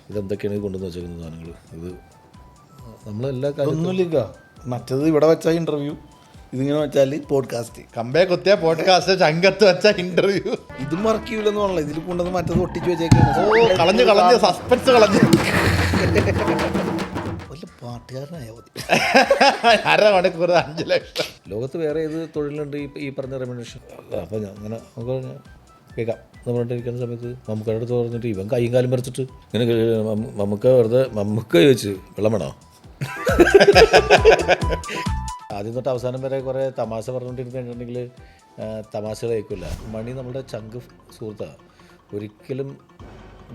ഇതെന്തൊക്കെയാണ് ഇത് കൊണ്ടുവന്ന് വെച്ചേക്കുന്ന സാധനങ്ങൾ? ഇത് നമ്മളെല്ലാ ഒന്നുമില്ല. മറ്റത് ഇവിടെ വെച്ചാൽ ഇൻ്റർവ്യൂ, ഇതിങ്ങനെ വെച്ചാൽ പോഡ്കാസ്റ്റ്. കമ്പേ കുത്തിയ പോഡ്കാസ്റ്റ്, ചങ്കത്ത് വെച്ച ഇന്റർവ്യൂ. ഇതും മറക്കൂലെന്ന് പറഞ്ഞില്ല, ഇതിൽ കൊണ്ടുവന്ന് മറ്റത് ഒട്ടിച്ച് വെച്ചേക്കാണ്. കളഞ്ഞ് സസ്പെൻസ് കളഞ്ഞ്. വല്ല പാട്ടുകാരനായാൽ മതി. 1/2 മണിക്കൂർ 5 ലക്ഷം. ലോകത്ത് വേറെ ഏത് തൊഴിലുണ്ട് ഈ പറഞ്ഞ റെമ്യൂണറേഷൻ? അപ്പോൾ അങ്ങനെ നമുക്ക് കേൾക്കാം. എന്ന് പറഞ്ഞിട്ടിരിക്കുന്ന സമയത്ത് മമ്മൂക്കയുടെ അടുത്ത് പറഞ്ഞിട്ട് ഇവൻ കൈയും കാലും പറിച്ചിട്ട് ഇങ്ങനെ മമ്മൂക്ക ചോദിച്ച് വെള്ളം വേണോ? ആദ്യം തൊട്ട് അവസാനം വരെ കുറേ തമാശ പറഞ്ഞുകൊണ്ടിരുന്നിട്ടുണ്ടെങ്കിൽ തമാശകൾ കേൾക്കില്ല. മണി നമ്മുടെ ചങ്ക് സുഹൃത്താണ്. ഒരിക്കലും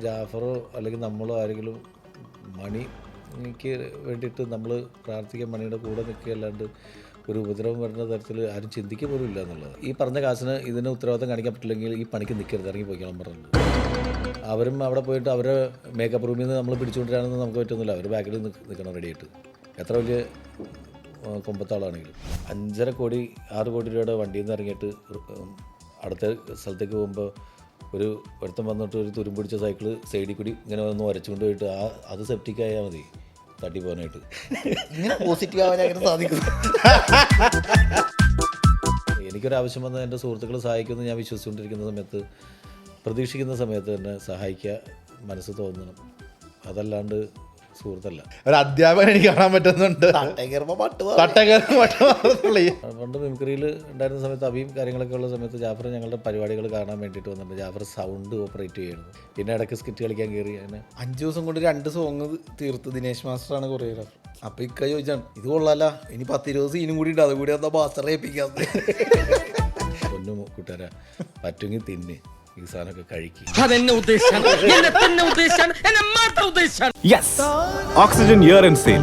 ജാഫറോ അല്ലെങ്കിൽ നമ്മളോ ആരെങ്കിലും മണിക്ക് വേണ്ടിയിട്ട് നമ്മൾ പ്രാർത്ഥിക്കാൻ മണിയുടെ കൂടെ നിൽക്കുകയല്ലാണ്ട് ഒരു ഉപദ്രവം വരുന്ന തരത്തിൽ ആരും ചിന്തിക്കുക പോലും ഇല്ല എന്നുള്ളത്. ഈ പറഞ്ഞ കാശിന് ഇതിന് ഉത്തരവാദിത്തം കാണിക്കാൻ പറ്റില്ലെങ്കിൽ ഈ പണിക്ക് നിൽക്കരുത്, ഇറങ്ങി പോയിക്കണം പറഞ്ഞിട്ടുണ്ട്. അവരും അവിടെ പോയിട്ട് അവരെ മേക്കപ്പ് റൂമിൽ നിന്ന് നമ്മൾ പിടിച്ചുകൊണ്ടിരാണെന്ന് നമുക്ക് പറ്റുന്നില്ല. അവർ ബാക്കിൽ നിൽക്കണം റെഡിയായിട്ട്. എത്ര വലിയ കൊമ്പത്താളാണെങ്കിലും 5.5 കോടി 6 കോടി രൂപയുടെ വണ്ടിയിൽ നിന്ന് ഇറങ്ങിയിട്ട് അടുത്ത സ്ഥലത്തേക്ക് പോകുമ്പോൾ ഒരുത്തം വന്നിട്ട് ഒരു തുരുമ്പ് പിടിച്ച സൈക്കിള് സൈഡിൽ കൂടി ഇങ്ങനെ ഒന്ന് ഉരച്ചുകൊണ്ട് പോയിട്ട് അത് സെപ്റ്റിക് ആയാൽ മതി തട്ടി പോകാനായിട്ട്. ഇങ്ങനെ പോസിറ്റീവ് ആവാൻ അങ്ങനെ സാധിക്കും. എനിക്കൊരാവശ്യം വന്നാൽ എൻ്റെ സുഹൃത്തുക്കൾ സഹായിക്കുമെന്ന് ഞാൻ വിശ്വസിച്ചുകൊണ്ടിരിക്കുന്ന സമയത്ത്, പ്രതീക്ഷിക്കുന്ന സമയത്ത് തന്നെ സഹായിക്കുക മനസ്സ് തോന്നണം. അതല്ലാണ്ട് സുഹൃത്തല്ല. ഒരു അധ്യാപകൻ എനിക്ക് കാണാൻ പറ്റുന്നുണ്ട്. പണ്ട് മിമിക്രിയിൽ ഉണ്ടായിരുന്ന സമയത്ത് അഭിയും കാര്യങ്ങളൊക്കെ ഉള്ള സമയത്ത് ജാഫർ ഞങ്ങളുടെ പരിപാടികൾ കാണാൻ വേണ്ടിയിട്ട് വന്നിട്ടുണ്ട്. ജാഫർ സൗണ്ട് ഓപ്പറേറ്റ് ചെയ്യുന്നു. പിന്നെ ഇടയ്ക്ക് സ്കിറ്റ് കളിക്കാൻ കയറി. അങ്ങനെ 5 ദിവസം കൊണ്ട് 2 സോങ് തീർത്ത് ദിനേശ് മാസ്റ്ററാണ് കൊറിയോഗ്രാഫർ. അപ്പോൾ ഇക്ക ചോദിച്ചാണ്, ഇത് കൊള്ളാല, ഇനി 10-20 സീനും കൂടി ഉണ്ട്, അതുകൂടി എന്താ മാസ്റ്ററെ ഏൽപ്പിക്കാത്ത. പൊന്നു കൂട്ടുകാരാ, പറ്റുമെങ്കിൽ തിന്ന് ഈ സാധനമൊക്കെ കഴിക്കും. Oxygen year end sale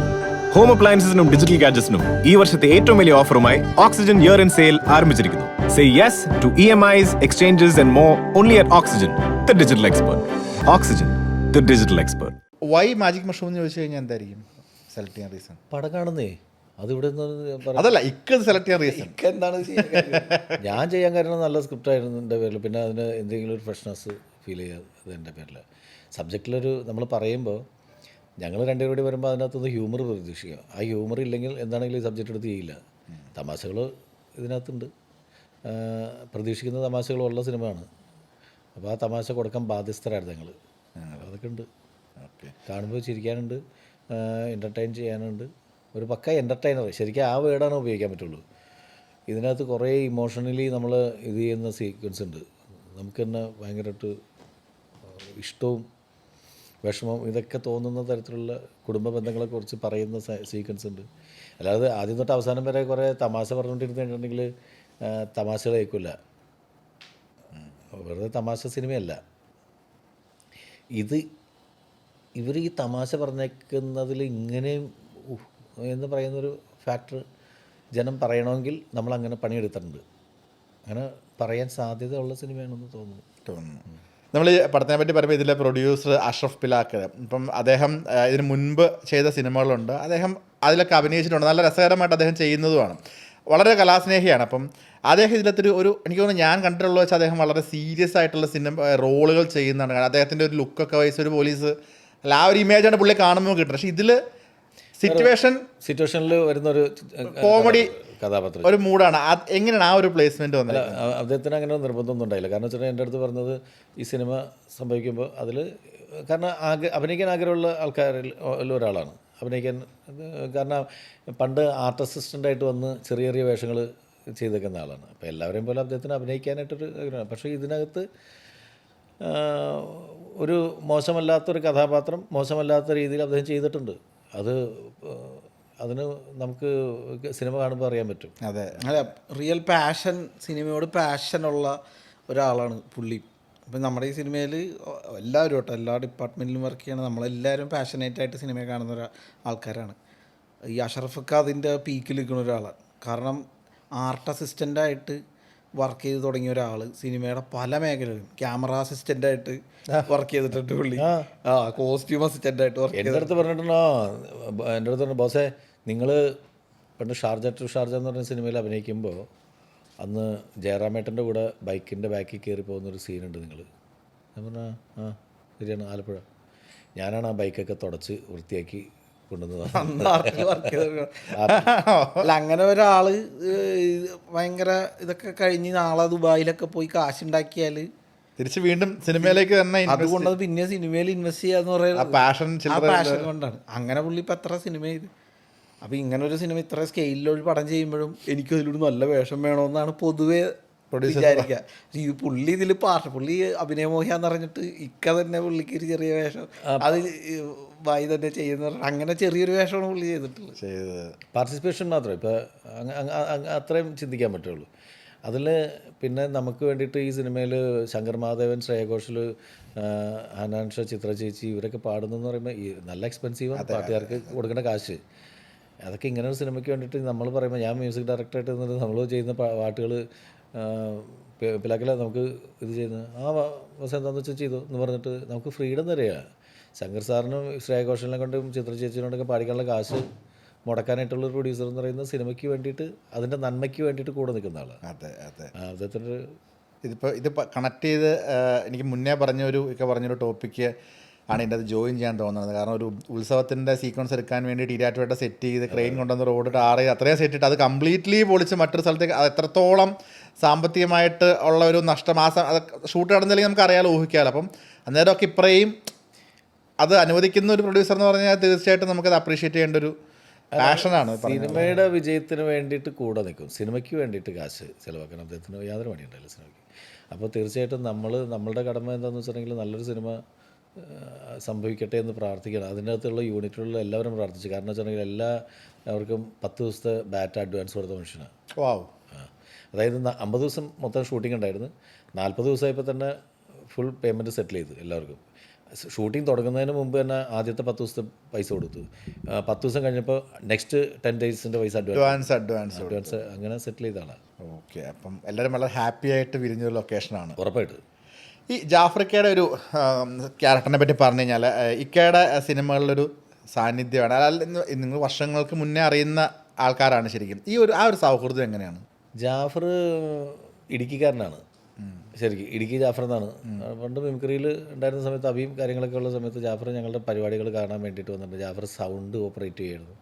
home അപ്ലയൻസിനും ഡിജിറ്റൽ ഗാഡ്ജറ്റ്സിനും ഈ വർഷത്തെ ഏറ്റവും വലിയ ഓഫറുമായി ഓക്സിജൻ ഇയർ ആൻഡ് സെയിൽ ആരംഭിച്ചിരിക്കുന്നു. Say yes to EMIs, exchanges and more only at Oxygen, the digital expert. Oxygen, the digital expert. Why magic mushroom എന്ന് ചോദിച്ചു കഴിഞ്ഞാൽ എന്തായിരിക്കും സെലക്ട് ചെയ്യാൻ റീസൺ? പടം കാണുന്നേ അതിവിടെ അതല്ല, ഇക്കത് സെലക്ട് ചെയ്യാൻ റീസൺ എന്താണ് ഞാൻ ചെയ്യാൻ കാരണം നല്ല സ്ക്രിപ്റ്റ് ആയിരുന്നു എൻ്റെ പേരിൽ. പിന്നെ അതിന് എന്തെങ്കിലും ഒരു ഫ്രഷ്നെസ് ഫീൽ ചെയ്യാത് എൻ്റെ പേരിൽ. സബ്ജക്റ്റിലൊരു നമ്മൾ പറയുമ്പോൾ ഞങ്ങൾ രണ്ടുപേരും കൂടി വരുമ്പോൾ അതിനകത്തുനിന്ന് ഹ്യൂമർ പ്രതീക്ഷിക്കുക. ആ ഹ്യൂമർ ഇല്ലെങ്കിൽ എന്താണെങ്കിലും ഈ സബ്ജക്റ്റ് എടുത്ത് ചെയ്യില്ല. തമാശകൾ ഇതിനകത്തുണ്ട്, പ്രതീക്ഷിക്കുന്ന തമാശകളുള്ള സിനിമയാണ്. അപ്പോൾ ആ തമാശ കൊടുക്കാൻ ബാധ്യസ്ഥരായിരുന്നു ഞങ്ങൾ. അതൊക്കെ ഉണ്ട്. കാണുമ്പോൾ ചിരിക്കാനുണ്ട്, എൻ്റർടൈൻ ചെയ്യാനുണ്ട്. ഒരു പക്ക എൻ്റർടൈനർ, ശരിക്കും ആ വേർഡാണ് ഉപയോഗിക്കാൻ പറ്റുള്ളൂ. ഇതിനകത്ത് കുറേ ഇമോഷണലി നമ്മൾ ഇത് ചെയ്യുന്ന സീക്വൻസ് ഉണ്ട്. നമുക്ക് തന്നെ ഭയങ്കരമായിട്ട് ഇഷ്ടവും വിഷമവും ഇതൊക്കെ തോന്നുന്ന തരത്തിലുള്ള കുടുംബ ബന്ധങ്ങളെക്കുറിച്ച് പറയുന്ന സീക്വൻസ് ഉണ്ട്. അല്ലാതെ ആദ്യം തൊട്ട് അവസാനം വരെ കുറേ തമാശ പറഞ്ഞുകൊണ്ടിരുന്നിട്ടുണ്ടെങ്കിൽ തമാശകൾ കേൾക്കില്ല. വെറുതെ തമാശ സിനിമയല്ല ഇത്. ഇവർ ഈ തമാശ പറഞ്ഞേക്കുന്നതിൽ ഇങ്ങനെയും എന്ന് പറയുന്നൊരു ഫാക്ടർ ജനം പറയണമെങ്കിൽ നമ്മളങ്ങനെ പണിയെടുത്തിട്ടുണ്ട്. അങ്ങനെ പറയാൻ സാധ്യതയുള്ള സിനിമയാണെന്ന് തോന്നുന്നു. നമ്മൾ ഈ പടത്തിനെ പറ്റി പറയുമ്പോൾ ഇതിലെ പ്രൊഡ്യൂസർ അഷ്റഫ് പിലാക്കൽ, ഇപ്പം അദ്ദേഹം ഇതിന് മുൻപ് ചെയ്ത സിനിമകളുണ്ട്, അദ്ദേഹം അതിലൊക്കെ അഭിനയിച്ചിട്ടുണ്ട്. നല്ല രസകരമായിട്ട് അദ്ദേഹം ചെയ്യുന്നതുമാണ്. വളരെ കലാസ്നേഹിയാണ്. അപ്പം അദ്ദേഹം ഇതിലത്തൊരു എനിക്ക് തോന്നുന്നു ഞാൻ കണ്ടിട്ടുള്ള വെച്ചാൽ അദ്ദേഹം വളരെ സീരിയസ് ആയിട്ടുള്ള റോളുകൾ ചെയ്യുന്നതാണ്. കാരണം അദ്ദേഹത്തിൻ്റെ ഒരു ലുക്കൊക്കെ വയസ്സ് ഒരു പോലീസ് അല്ല, ആ ഒരു ഇമേജാണ് പുള്ളി കാണുമ്പോൾ കിട്ടുന്നത്. പക്ഷേ ഇതിൽ സിറ്റുവേഷനിൽ വരുന്നൊരു കോമഡി കഥാപാത്രം, ഒരു മൂഡാണ്. എങ്ങനെയാണ് ആ ഒരു പ്ലേസ്മെൻറ്റ് വന്നത്? അദ്ദേഹത്തിന് അങ്ങനെ നിർബന്ധമൊന്നും ഉണ്ടായില്ല. കാരണം വെച്ചാൽ എൻ്റെ അടുത്ത് പറഞ്ഞത് ഈ സിനിമ സംഭവിക്കുമ്പോൾ അതിൽ കാരണം അഭിനയിക്കാൻ ആഗ്രഹമുള്ള ആൾക്കാരിൽ ഒരാളാണ് അഭിനയിക്കാൻ. കാരണം പണ്ട് ആർട്ട് അസിസ്റ്റൻ്റായിട്ട് വന്ന് ചെറിയ ചെറിയ വേഷങ്ങൾ ചെയ്തേക്കുന്ന ആളാണ്. അപ്പോൾ എല്ലാവരെയും പോലെ അദ്ദേഹത്തിന് അഭിനയിക്കാനായിട്ടൊരു ആഗ്രഹമാണ്. പക്ഷേ ഇതിനകത്ത് ഒരു മോശമല്ലാത്തൊരു കഥാപാത്രം മോശമല്ലാത്ത രീതിയിൽ അദ്ദേഹം ചെയ്തിട്ടുണ്ട്. അതിന് നമുക്ക് സിനിമ കാണുമ്പോൾ അറിയാൻ പറ്റും. അതെ, അല്ല, റിയൽ പാഷൻ, സിനിമയോട് പാഷനുള്ള ഒരാളാണ് പുള്ളി. അപ്പം നമ്മുടെ ഈ സിനിമയിൽ എല്ലാവരും കേട്ടോ, എല്ലാ ഡിപ്പാർട്ട്മെൻറ്റിലും വർക്ക് ചെയ്യണം, നമ്മളെല്ലാവരും പാഷനേറ്റായിട്ട് സിനിമയെ കാണുന്ന ആൾക്കാരാണ്. ഈ അഷറഫൊക്കെ അതിൻ്റെ പീക്കിൽ നിൽക്കുന്ന ഒരാളാണ്. കാരണം ആർട്ട് അസിസ്റ്റൻ്റായിട്ട് വർക്ക് ചെയ്ത് തുടങ്ങിയ ഒരാൾ സിനിമയുടെ പല മേഖലയിലും ക്യാമറ അസിസ്റ്റൻ്റായിട്ട് വർക്ക് ചെയ്തിട്ടുണ്ട് പുള്ളി. കോസ്റ്റ്യൂം അസിസ്റ്റൻ്റായിട്ട് വർക്ക് ചെയ്ത്. എൻ്റെ അടുത്ത് പറഞ്ഞു ബോസേ, നിങ്ങൾ പണ്ട് ഷാർജ ടു ഷാർജ എന്ന് പറഞ്ഞ സിനിമയിൽ അഭിനയിക്കുമ്പോൾ അന്ന് ജയറാമേട്ടൻ്റെ കൂടെ ബൈക്കിൻ്റെ ബാക്കിൽ കയറി പോകുന്നൊരു സീനുണ്ട് നിങ്ങൾ. ഞാൻ പറഞ്ഞാൽ ശരിയാണ്, ആലപ്പുഴ. ഞാനാണ് ആ ബൈക്കൊക്കെ തുടച്ച് വൃത്തിയാക്കി കൊണ്ടുവന്നത്. അന്ന് ആർട്ടിൽ വർക്ക് ചെയ്ത അല്ല, അങ്ങനെ ഒരാൾ ഭയങ്കര ഇതൊക്കെ കഴിഞ്ഞ് നാളെ ദുബായിലൊക്കെ പോയി കാശുണ്ടാക്കിയാൽ തിരിച്ച് വീണ്ടും സിനിമയിലേക്ക് തന്നെ അതുകൊണ്ട് പിന്നെ സിനിമയിൽ ഇൻവെസ്റ്റ് ചെയ്യാന്ന് പറയുന്നത് പാഷൻ ആ പാഷൻ കൊണ്ടാണ്. അങ്ങനെ പുള്ളി ഇപ്പം എത്ര സിനിമ ചെയ്ത്. അപ്പോൾ ഇങ്ങനെ ഒരു സിനിമ ഇത്ര സ്കെയിലൊരു പടം ചെയ്യുമ്പോഴും എനിക്ക് അതിലൊരു നല്ല വേഷം വേണമെന്നാണ് പൊതുവേ വിചാരിക്കുക. ഇത് പുള്ളി ഇതിൽ പുള്ളി അഭിനയമോഹിയാന്ന് പറഞ്ഞിട്ട് ഇക്ക തന്നെ പുള്ളിക്ക് ഒരു ചെറിയ വേഷം അത് വായി തന്നെ ചെയ്യുന്ന അങ്ങനെ ചെറിയൊരു വേഷമാണ് പുള്ളി ചെയ്തിട്ടുള്ളത്. പാർട്ടിസിപ്പേഷൻ മാത്രമേ ഇപ്പോൾ അത്രയും ചിന്തിക്കാൻ പറ്റുള്ളൂ. അതിൽ പിന്നെ നമുക്ക് വേണ്ടിയിട്ട് ഈ സിനിമയിൽ ശങ്കർ മഹാദേവൻ, ശ്രേയ ഘോഷൽ, ഹനാൻഷ, ചിത്ര ചേച്ചി ഇവരൊക്കെ പാടുന്നതെന്ന് പറയുമ്പോൾ ഈ നല്ല എക്സ്പെൻസീവാണ് പാട്ടുകാർക്ക് കൊടുക്കേണ്ട കാശ്. അതൊക്കെ ഇങ്ങനെ ഒരു സിനിമയ്ക്ക് വേണ്ടിയിട്ട് നമ്മൾ പറയുമ്പോൾ ഞാൻ മ്യൂസിക് ഡയറക്ടറായിട്ട് നിന്നിട്ട് നമ്മൾ ചെയ്യുന്ന പാട്ടുകൾ പിലാക്കില നമുക്ക് ഇത് ചെയ്യുന്നത് ബസ് എന്താണെന്ന് വെച്ചാൽ ചെയ്തു എന്ന് പറഞ്ഞിട്ട് നമുക്ക് ഫ്രീഡം തരിക. ശങ്കർ സാറിനും ശ്രേയ ഘോഷലിനെ കൊണ്ടും ചിത്ര ചേച്ചിനോടൊക്കെ പാടിക്കാനുള്ള കാശ് മുടക്കാനായിട്ടുള്ളൊരു പ്രൊഡ്യൂസർ എന്ന് പറയുന്നത് സിനിമയ്ക്ക് വേണ്ടിയിട്ട് അതിൻ്റെ നന്മയ്ക്ക് വേണ്ടിയിട്ട് കൂടെ നിൽക്കുന്ന ആളാണ്. അദ്ദേഹത്തിൻ്റെ ഇത് കണക്ട് ചെയ്ത് എനിക്ക് മുന്നേ പറഞ്ഞൊരു ടോപ്പിക്ക് ആണ് എൻ്റെ അത് ജോയിൻ ചെയ്യാൻ തോന്നുന്നത്. കാരണം ഒരു ഉത്സവത്തിൻ്റെ സീക്വൻസ് എടുക്കാൻ വേണ്ടി ടീരാറ്റുമായിട്ട് സെറ്റ് ചെയ്ത് ക്രെയിൻ കൊണ്ടുവന്ന് റോഡ് ടാർ ചെയ്ത് അത്രയും സെറ്റ് ഇട്ട് അത് കംപ്ലീറ്റ്ലി പൊളിച്ച് മറ്റൊരു സ്ഥലത്തേക്ക് അത് എത്രത്തോളം സാമ്പത്തികമായിട്ട് ഉള്ള ഒരു നഷ്ടം അത് ഷൂട്ട് നടന്നില്ലെങ്കിൽ നമുക്ക് അറിയാലോ, ഊഹിക്കാമല്ലോ. അപ്പം അന്നേരമൊക്കെ ഇത്രയും അത് അനുവദിക്കുന്ന ഒരു പ്രൊഡ്യൂസർ എന്ന് പറഞ്ഞാൽ തീർച്ചയായിട്ടും നമുക്കത് അപ്രീഷിയേറ്റ് ചെയ്യേണ്ട ഒരു പാഷനാണ്. സിനിമയുടെ വിജയത്തിന് വേണ്ടിയിട്ട് കൂടെ നിൽക്കും, സിനിമയ്ക്ക് വേണ്ടിയിട്ട് കാശ് ചിലവാക്കണം. അദ്ദേഹത്തിന് യാതൊരു പണിയുണ്ടല്ലോ സിനിമയ്ക്ക്. അപ്പോൾ തീർച്ചയായിട്ടും നമ്മളുടെ കടമ എന്താണെന്ന് വെച്ചിട്ടുണ്ടെങ്കിൽ നല്ലൊരു സിനിമ സംഭവിക്കട്ടെ എന്ന് പ്രാർത്ഥിക്കണം. അതിൻ്റെ അകത്തുള്ള യൂണിറ്റുകളിൽ എല്ലാവരും പ്രാർത്ഥിച്ചു. കാരണം വെച്ചിട്ടുണ്ടെങ്കിൽ എല്ലാവർക്കും 10 ദിവസത്തെ ബാറ്റ് അഡ്വാൻസ് കൊടുത്ത മനുഷ്യനാണ്. അതായത് 50 ദിവസം മൊത്തം ഷൂട്ടിംഗ് ഉണ്ടായിരുന്നു. 40 ദിവസമായപ്പോൾ തന്നെ ഫുൾ പേയ്മെൻറ്റ് സെറ്റിൽ ചെയ്തു എല്ലാവർക്കും. ഷൂട്ടിംഗ് തുടങ്ങുന്നതിന് മുമ്പ് തന്നെ ആദ്യത്തെ 10 ദിവസത്തെ പൈസ കൊടുത്തു. 10 ദിവസം കഴിഞ്ഞപ്പോൾ നെക്സ്റ്റ് 10 ഡേയ്സിൻ്റെ പൈസ അഡ്വാൻസ് അങ്ങനെ സെറ്റിൽ ചെയ്താണ്. ഓക്കെ, അപ്പം എല്ലാവരും വളരെ ഹാപ്പി ആയിട്ട് വിരിഞ്ഞൊരു ലൊക്കേഷനാണ്. ഉറപ്പായിട്ട് ഈ ജാഫ്രിക്കയുടെ ഒരു ക്യാരക്ടറിനെ പറ്റി പറഞ്ഞു കഴിഞ്ഞാൽ ഇക്കയുടെ സിനിമകളിലൊരു സാന്നിധ്യമാണ്. അല്ല, നിങ്ങൾ വർഷങ്ങൾക്ക് മുന്നേ അറിയുന്ന ആൾക്കാരാണ് ശരിക്കും. ആ ഒരു സൗഹൃദം എങ്ങനെയാണ്? ജാഫർ ഇടുക്കിക്കാരനാണ് ശരിക്കും. ഇടുക്കി ജാഫർ എന്നാണ്. പണ്ട് മിമിക്രിയിൽ ഉണ്ടായിരുന്ന സമയത്ത് അഭിയും കാര്യങ്ങളൊക്കെ ഉള്ള സമയത്ത് ജാഫർ ഞങ്ങളുടെ പരിപാടികൾ കാണാൻ വേണ്ടിയിട്ട് വന്നിട്ടുണ്ട്. ജാഫർ സൗണ്ട് ഓപ്പറേറ്റ് ചെയ്യുമായിരുന്നു.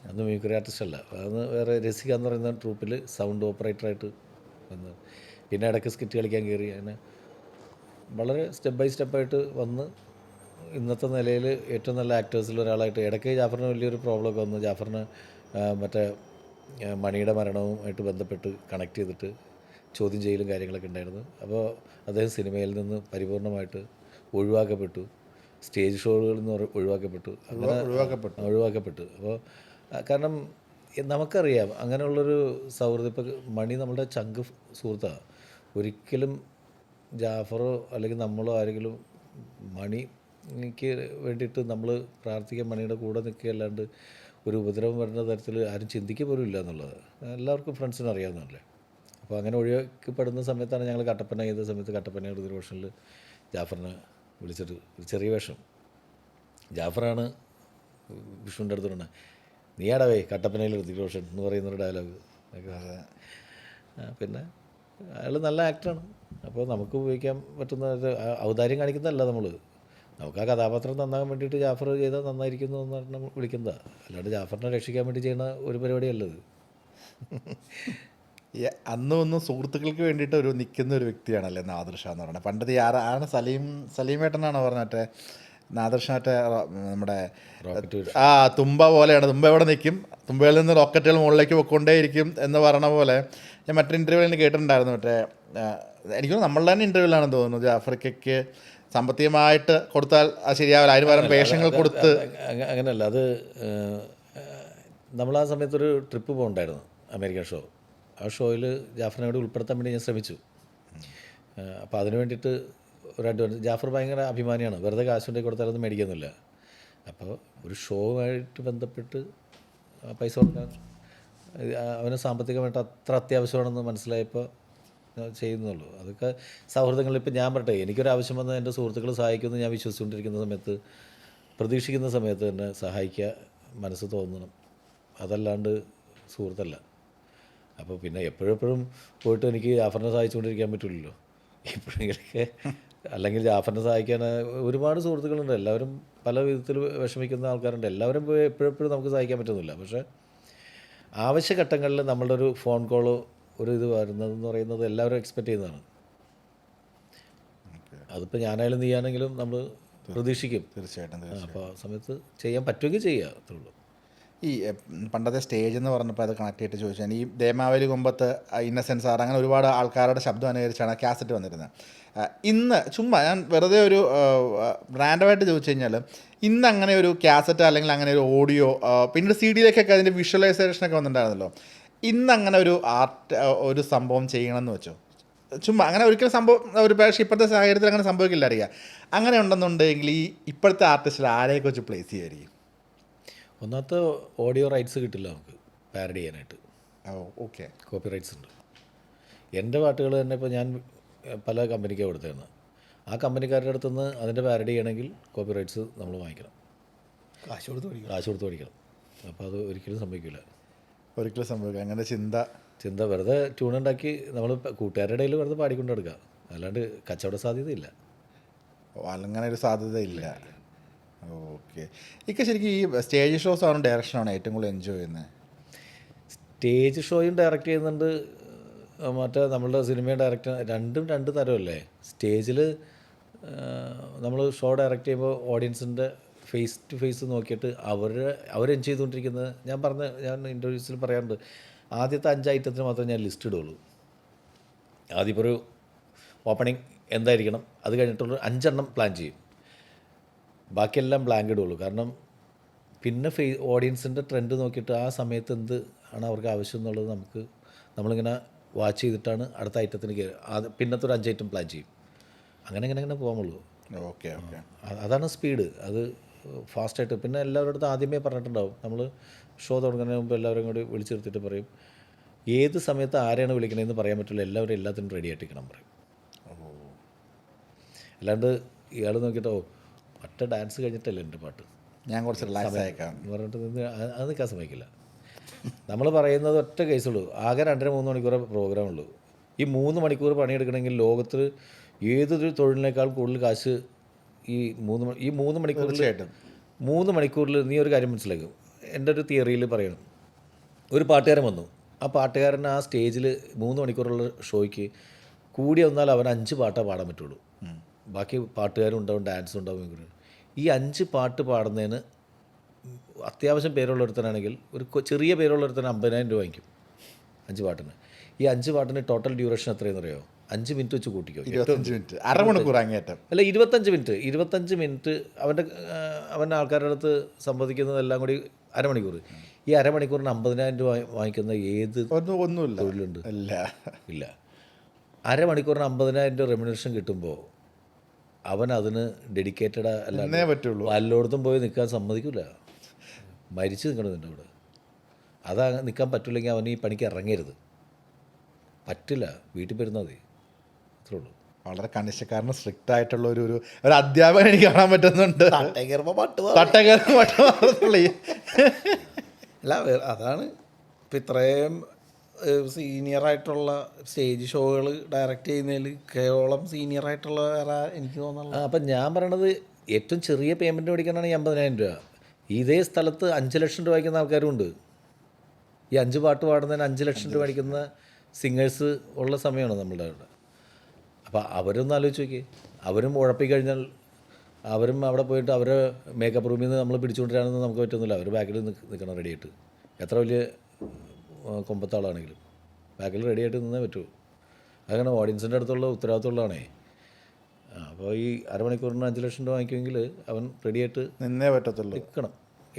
അന്ന് മിമിക്രി ആർട്ടിസ്റ്റ് അല്ല, അന്ന് വേറെ രസിക എന്ന് പറയുന്ന ട്രൂപ്പിൽ സൗണ്ട് ഓപ്പറേറ്ററായിട്ട് വന്ന് പിന്നെ ഇടയ്ക്ക് സ്കിറ്റ് കളിക്കാൻ കയറി. അങ്ങനെ വളരെ സ്റ്റെപ്പ് ബൈ സ്റ്റെപ്പായിട്ട് വന്ന് ഇന്നത്തെ നിലയിൽ ഏറ്റവും നല്ല ആക്ടേഴ്സിൽ ഒരാളായിട്ട്. ഇടയ്ക്ക് ജാഫറിന് വലിയൊരു പ്രോബ്ലമൊക്കെ വന്നു. ജാഫറിന് മറ്റേ മണിയുടെ മരണവുമായിട്ട് ബന്ധപ്പെട്ട് കണക്ട് ചെയ്തിട്ട് ചോദ്യം ചെയ്യലും കാര്യങ്ങളൊക്കെ ഉണ്ടായിരുന്നു. അപ്പോൾ അദ്ദേഹം സിനിമയിൽ നിന്ന് പരിപൂർണമായിട്ട് ഒഴിവാക്കപ്പെട്ടു. സ്റ്റേജ് ഷോകളിൽ നിന്ന് ഒഴിവാക്കപ്പെട്ടു. അങ്ങനെ ഒഴിവാക്കപ്പെട്ടു. അപ്പോൾ കാരണം നമുക്കറിയാം അങ്ങനെയുള്ളൊരു സൗഹൃദം. ഇപ്പോൾ മണി നമ്മുടെ ചങ്ക് സുഹൃത്താണ്. ഒരിക്കലും ജാഫറോ അല്ലെങ്കിൽ നമ്മളോ ആരെങ്കിലും മണിക്ക് വേണ്ടിയിട്ട് നമ്മൾ പ്രാർത്ഥിക്കാൻ മണിയുടെ കൂടെ നിൽക്കുകയല്ലാണ്ട് ഒരു ഉപദ്രവം വരുന്ന തരത്തിൽ ആരും ചിന്തിക്കുക പോലും ഇല്ല എന്നുള്ളത് എല്ലാവർക്കും ഫ്രണ്ട്സിനും അറിയാവുന്നതല്ലേ. അപ്പോൾ അങ്ങനെ ഒഴിവാക്കപ്പെടുന്ന സമയത്താണ് ഞങ്ങൾ കട്ടപ്പന ചെയ്ത സമയത്ത് കട്ടപ്പനയുടെ ഒരു വേഷനിൽ ജാഫറിനെ വിളിച്ചിട്ട് ഒരു ചെറിയ വേഷം. ജാഫറാണ് വിഷ്ണുവിൻ്റെ അടുത്ത് പറഞ്ഞത്, നീയാടവേ കട്ടപ്പനയിൽ ഋതിക് റോഷൻ എന്ന് പറയുന്നൊരു ഡയലോഗ്. പിന്നെ അയാൾ നല്ല ആക്ടറാണ്. അപ്പോൾ നമുക്ക് ഉപയോഗിക്കാൻ പറ്റുന്ന ഔദാര്യം കാണിക്കുന്നതല്ല നമുക്ക് ആ കഥാപാത്രം നന്നാകാൻ വേണ്ടിയിട്ട് ജാഫർ ചെയ്താൽ നന്നായിരിക്കുന്നു എന്ന് പറഞ്ഞാൽ വിളിക്കുന്നതാണ്. അല്ലാണ്ട് ജാഫറിനെ രക്ഷിക്കാൻ വേണ്ടി ചെയ്യുന്ന ഒരു പരിപാടിയല്ലത്. അന്നും സുഹൃത്തുക്കൾക്ക് വേണ്ടിയിട്ട് നിൽക്കുന്ന ഒരു വ്യക്തിയാണല്ലേ നാദിർ ഷാ എന്ന് പറയുന്നത്. പണ്ടത്തെ ആരാണ് സലീമേട്ടനാണോ പറഞ്ഞിട്ട് നാദിർ ഷാ നമ്മുടെ തുമ്പ പോലെയാണ്. തുമ്പ എവിടെ നിൽക്കും, തുമ്പയിൽ നിന്ന് റോക്കറ്റുകൾ മുകളിലേക്ക് പൊക്കൊണ്ടേയിരിക്കും എന്ന് പറഞ്ഞ പോലെ ഞാൻ മറ്റൊരു ഇൻ്റർവ്യൂവിൽ കേട്ടിട്ടുണ്ടായിരുന്നു. എനിക്ക് നമ്മളുടെ തന്നെ ഇൻ്റർവ്യൂവിലാണെന്ന് തോന്നുന്നു ജാഫ്രിക്കയ്ക്ക് സാമ്പത്തികമായിട്ട് കൊടുത്താൽ അത് ശരിയാവില്ല, അതിന് പകരം വേഷങ്ങൾ കൊടുത്ത്. അങ്ങനെയല്ല, അത് നമ്മൾ ആ സമയത്തൊരു ട്രിപ്പ് പോകണ്ടായിരുന്നു, അമേരിക്കൻ ഷോ. ആ ഷോയിൽ ജാഫറിനെ കൂടി ഉൾപ്പെടുത്താൻ വേണ്ടി ഞാൻ ശ്രമിച്ചു. അപ്പോൾ അതിന് വേണ്ടിയിട്ട് ഒരു അഡ്വാൻസ്. ജാഫർ ഭയങ്കര അഭിമാനിയാണ്, വെറുതെ കാശ് കൊണ്ടേ കൊടുത്താലൊന്നും മേടിക്കുന്നില്ല. അപ്പോൾ ഒരു ഷോവുമായിട്ട് ബന്ധപ്പെട്ട് പൈസ കൊടുക്കാൻ അവന് സാമ്പത്തികമായിട്ട് അത്ര അത്യാവശ്യമാണെന്ന് മനസ്സിലായപ്പോൾ ചെയ്യുന്നുള്ളൂ. അതൊക്കെ സൗഹൃദങ്ങളിൽ. ഇപ്പം ഞാൻ പറയട്ടെ, എനിക്കൊരാവശ്യം വന്നാൽ എൻ്റെ സുഹൃത്തുക്കൾ സഹായിക്കുമെന്ന് ഞാൻ വിശ്വസിച്ചുകൊണ്ടിരിക്കുന്ന സമയത്ത്, പ്രതീക്ഷിക്കുന്ന സമയത്ത് തന്നെ സഹായിക്കുക മനസ്സ് തോന്നണം, അതല്ലാണ്ട് സുഹൃത്തല്ല. അപ്പോൾ പിന്നെ എപ്പോഴെപ്പോഴും പോയിട്ട് എനിക്ക് ജാഫറിനെ സഹായിച്ചുകൊണ്ടിരിക്കാൻ പറ്റില്ലല്ലോ. എപ്പോഴെങ്കിലൊക്കെ അല്ലെങ്കിൽ ജാഫറിനെ സഹായിക്കാൻ ഒരുപാട് സുഹൃത്തുക്കളുണ്ട്. എല്ലാവരും പല വിധത്തിൽ വിഷമിക്കുന്ന ആൾക്കാരുണ്ട്. എല്ലാവരും പോയി എപ്പോഴെപ്പോഴും നമുക്ക് സഹായിക്കാൻ പറ്റുന്നില്ല. പക്ഷേ ആവശ്യഘട്ടങ്ങളിൽ നമ്മളുടെ ഒരു ഫോൺ കോളോ ഒരു ഇത് വരുന്നതെന്ന് പറയുന്നത് എല്ലാവരും എക്സ്പെക്റ്റ് ചെയ്യുന്നതാണ്. അതിപ്പോൾ ഞാനായാലും നീയാണെങ്കിലും നമ്മൾ പ്രതീക്ഷിക്കും. തീർച്ചയായിട്ടും. അപ്പോൾ ആ സമയത്ത് ചെയ്യാൻ പറ്റുമെങ്കിൽ ചെയ്യുക, അത്രേ ഉള്ളൂ. ഈ പണ്ടത്തെ സ്റ്റേജ് എന്ന് പറഞ്ഞപ്പോൾ അത് കണക്ട് ചെയ്തിട്ട് ചോദിച്ചാൽ ഈ ദേമാവലി കൊമ്പത്ത് ഇന്നസെൻസ് സാർ അങ്ങനെ ഒരുപാട് ആൾക്കാരുടെ ശബ്ദം അനുകരിച്ചാണ് കാസറ്റ് വന്നിരുന്നത്. ഇന്ന് ചുമ്മാ ഞാൻ വെറുതെ ഒരു റാൻഡമായിട്ട് ചോദിച്ചു കഴിഞ്ഞാൽ ഇന്ന് അങ്ങനെ ഒരു കാസറ്റ് അല്ലെങ്കിൽ അങ്ങനെ ഒരു ഓഡിയോ പിന്നീട് സി ഡിയിലേക്കൊക്കെ അതിൻ്റെ വിഷ്വലൈസേഷനൊക്കെ വന്നിട്ടുണ്ടായിരുന്നല്ലോ. ഇന്ന് അങ്ങനെ ഒരു ഒരു സംഭവം ചെയ്യണമെന്ന് വെച്ചോ, ചുമ്മാ അങ്ങനെ ഒരിക്കലും സംഭവം ഒരു പക്ഷേ ഇപ്പോഴത്തെ സാഹചര്യത്തിൽ അങ്ങനെ സംഭവിക്കില്ല അറിയാം. അങ്ങനെ ഉണ്ടെന്നുണ്ടെങ്കിൽ ഈ ഇപ്പോഴത്തെ ആർട്ടിസ്റ്റിൽ ആരെയൊക്കെ വെച്ച് പ്ലേസ് ചെയ്യുമായിരിക്കും? ഒന്നാമത്തെ ഓഡിയോ റൈറ്റ്സ് കിട്ടില്ല നമുക്ക് പാരഡി ചെയ്യാനായിട്ട്. ഓക്കെ, കോപ്പി റൈറ്റ്സ് ഉണ്ട്. എൻ്റെ പാട്ടുകൾ തന്നെ ഇപ്പോൾ ഞാൻ പല കമ്പനിക്കാണ് കൊടുത്തതെന്ന്. ആ കമ്പനിക്കാരുടെ അടുത്ത് നിന്ന് അതിൻ്റെ പാരഡി ചെയ്യണമെങ്കിൽ കോപ്പി റൈറ്റ്സ് നമ്മൾ വാങ്ങിക്കണം, കാശ് കൊടുത്ത് പഠിക്കണം. അപ്പോൾ അത് ഒരിക്കലും സംഭവിക്കില്ല. ഒരിക്കലും സംഭവിക്കുക അങ്ങനെ ചിന്ത വെറുതെ ട്യൂണുണ്ടാക്കി നമ്മൾ കൂട്ടുകാരുടെ ഇടയിൽ വെറുതെ പാടിക്കൊണ്ട് എടുക്കുക, അല്ലാണ്ട് കച്ചവട സാധ്യതയില്ല. അങ്ങനെ ഒരു സാധ്യതയില്ല. ഓക്കെ. ശരിക്കും ഈ സ്റ്റേജ് ഷോസ് ആണ് ഡയറക്ഷനാണ് ഏറ്റവും കൂടുതൽ എൻജോയ് ചെയ്യുന്നത്? സ്റ്റേജ് ഷോയും ഡയറക്റ്റ് ചെയ്യുന്നുണ്ട്, മറ്റേ നമ്മളുടെ സിനിമയും ഡയറക്റ്റ്, രണ്ടും രണ്ട് തരമല്ലേ. സ്റ്റേജിൽ നമ്മൾ ഷോ ഡയറക്റ്റ് ചെയ്യുമ്പോൾ ഓഡിയൻസിൻ്റെ ഫേസ് ടു ഫേസ് നോക്കിയിട്ട് അവരെൻജോയ് ചെയ്തുകൊണ്ടിരിക്കുന്നത്. ഞാൻ ഇൻ്റർവ്യൂസിൽ പറയാറുണ്ട്, ആദ്യത്തെ 5 ഐറ്റത്തിന് മാത്രമേ ഞാൻ ലിസ്റ്റ് ഇടുള്ളൂ. ആദ്യം ഒരു ഓപ്പണിങ് എന്തായിരിക്കണം, അത് കഴിഞ്ഞിട്ടുള്ള 5 എണ്ണം പ്ലാൻ ചെയ്യും, ബാക്കിയെല്ലാം ബ്ലാങ്ക് ഇടുള്ളൂ. കാരണം പിന്നെ ഓഡിയൻസിൻ്റെ ട്രെൻഡ് നോക്കിയിട്ട് ആ സമയത്ത് എന്ത് ആണ് അവർക്ക് ആവശ്യം എന്നുള്ളത് നമ്മളിങ്ങനെ വാച്ച് ചെയ്തിട്ടാണ് അടുത്ത ഐറ്റത്തിന് പിന്നത്തെ ഒരു 5 ഐറ്റം പ്ലാൻ ചെയ്യും. അങ്ങനെ പോകാമുള്ളൂ. ഓക്കെ. അതാണ് സ്പീഡ്. അത് ഫാസ്റ്റായിട്ട്. പിന്നെ എല്ലാവരുടെ അടുത്ത് ആദ്യമേ പറഞ്ഞിട്ടുണ്ടാവും, നമ്മൾ ഷോ തുടങ്ങുന്നതിന് മുമ്പ് എല്ലാവരും കൂടി വിളിച്ചെടുത്തിട്ട് പറയും, ഏത് സമയത്ത് ആരെയാണ് വിളിക്കണമെന്ന് പറയാൻ പറ്റില്ല, എല്ലാവരും എല്ലാത്തിനും റെഡി ആയിട്ടിരിക്കണം പറയും. അല്ലാണ്ട് ഇയാൾ നോക്കിയിട്ടോ ഒറ്റ ഡാൻസ് കഴിഞ്ഞിട്ടല്ലേ എൻ്റെ പാട്ട്, ഞാൻ കുറച്ച് റിലാക്സ് ആയേക്കാം എന്ന് പറഞ്ഞിട്ട് അത് നിൽക്കാൻ സമ്മതിക്കില്ല. നമ്മൾ പറയുന്നത് ഒറ്റ കേസുള്ളൂ, ആകെ 2-3 മണിക്കൂറേ പ്രോഗ്രാമുള്ളൂ. ഈ 3 മണിക്കൂർ പണിയെടുക്കണമെങ്കിൽ ലോകത്തിൽ ഏതൊരു തൊഴിലിനേക്കാൾ കൂടുതൽ കാശ് ഈ 3 മണിക്കൂറിൽ 3 മണിക്കൂറിൽ നീ ഒരു കാര്യം മനസ്സിലാക്കും. എൻ്റെ ഒരു തിയറിയിൽ പറയണം, ഒരു പാട്ടുകാരൻ വന്നു, ആ പാട്ടുകാരൻ ആ സ്റ്റേജിൽ 3 മണിക്കൂറുള്ള ഷോയ്ക്ക് കൂടി വന്നാൽ അവൻ 5 പാട്ടേ പാടാൻ പറ്റുള്ളൂ. ബാക്കി പാട്ടുകാരും ഉണ്ടാവും, ഡാൻസും ഉണ്ടാവും. ഈ 5 പാട്ട് പാടുന്നതിന് അത്യാവശ്യം പേരുള്ള ഒരുത്തനാണെങ്കിൽ, ഒരു ചെറിയ പേരുള്ള ഒരുത്തന് 50,000 രൂപ വാങ്ങിക്കും 5 പാട്ടിന്. ഈ 5 പാട്ടിന് ടോട്ടൽ ഡ്യൂറേഷൻ എത്രയെന്ന് അറിയോ? 5 മിനിറ്റ് വെച്ച് കൂട്ടിക്കോ. 25 മിനിറ്റ്, അരമണിക്കൂർ അങ്ങേറ്റം. അല്ല, 25 മിനിറ്റ് അവൻ്റെ ആൾക്കാരുടെ അടുത്ത് സംവദിക്കുന്നതെല്ലാം കൂടി അരമണിക്കൂർ. ഈ അരമണിക്കൂറിന് 50,000 രൂപ വാങ്ങിക്കുന്ന ഏത് ഒന്നുമില്ല തൊഴിലുണ്ട്? ഇല്ല. അരമണിക്കൂറിന് 50,000 രൂപ റെമ്യൂണറേഷൻ കിട്ടുമ്പോൾ അവൻ അതിന് ഡെഡിക്കേറ്റഡ് അല്ല പറ്റുള്ളൂ. എല്ലായിടത്തും പോയി നിൽക്കാൻ സമ്മതിക്കില്ല, മരിച്ചു നിൽക്കണം നിൻ്റെ അവിടെ. അതാ നിൽക്കാൻ പറ്റില്ലെങ്കിൽ അവൻ ഈ പണിക്ക് ഇറങ്ങരുത്, പറ്റില്ല, വീട്ടിൽ വരുന്നാൽ മതി, അത്രേ ഉള്ളൂ. വളരെ കണിശക്കാരനും സ്ട്രിക്റ്റ് ആയിട്ടുള്ള ഒരു അധ്യാപകൻ എനിക്ക് കാണാൻ പറ്റുന്നുണ്ട്. അല്ല, അതാണ് ഇപ്പം ഇത്രയും സീനിയറായിട്ടുള്ള സ്റ്റേജ് ഷോകൾ ഡയറക്റ്റ് ചെയ്യുന്നതിൽ കേവലം സീനിയറായിട്ടുള്ള വേറെ എനിക്ക് തോന്നുന്നില്ല. അപ്പം ഞാൻ പറയണത് ഏറ്റവും ചെറിയ പേയ്മെൻറ്റ് മേടിക്കാനാണ് ഈ 50,000 രൂപ. ഇതേ സ്ഥലത്ത് 5 ലക്ഷം രൂപ വാങ്ങിക്കുന്ന ആൾക്കാരും ഉണ്ട്. ഈ 5 പാട്ട് പാടുന്നതിന് 5 ലക്ഷം രൂപ മേടിക്കുന്ന സിംഗേഴ്സ് ഉള്ള സമയമാണ് നമ്മളുടെ അവിടെ. അപ്പോൾ അവരൊന്ന് ആലോചിച്ച് നോക്കി, അവരും ഉഴപ്പിക്കഴിഞ്ഞാൽ അവരും അവിടെ പോയിട്ട് അവരെ മേക്കപ്പ് റൂമിൽ നിന്ന് നമ്മൾ പിടിച്ചുകൊണ്ടിരാണെന്ന് നമുക്ക് പറ്റുന്നില്ല. അവർ ബാക്കിൽ നിൽക്കണം റെഡിയായിട്ട്, എത്ര വലിയ കൊമ്പത്താളാണെങ്കിലും ബാക്കിൽ റെഡിയായിട്ട് നിന്നേ പറ്റൂ. അങ്ങനെ ഓഡിയൻസിൻ്റെ അടുത്തുള്ള ഉത്തരവാദിത്തമുള്ളതാണേ. അപ്പോൾ ഈ അരമണിക്കൂറിന് 5 ലക്ഷം രൂപ വാങ്ങിക്കുമെങ്കിൽ അവൻ റെഡിയായിട്ട് നിന്നേ പറ്റത്തുള്ളൂ, നിൽക്കണം.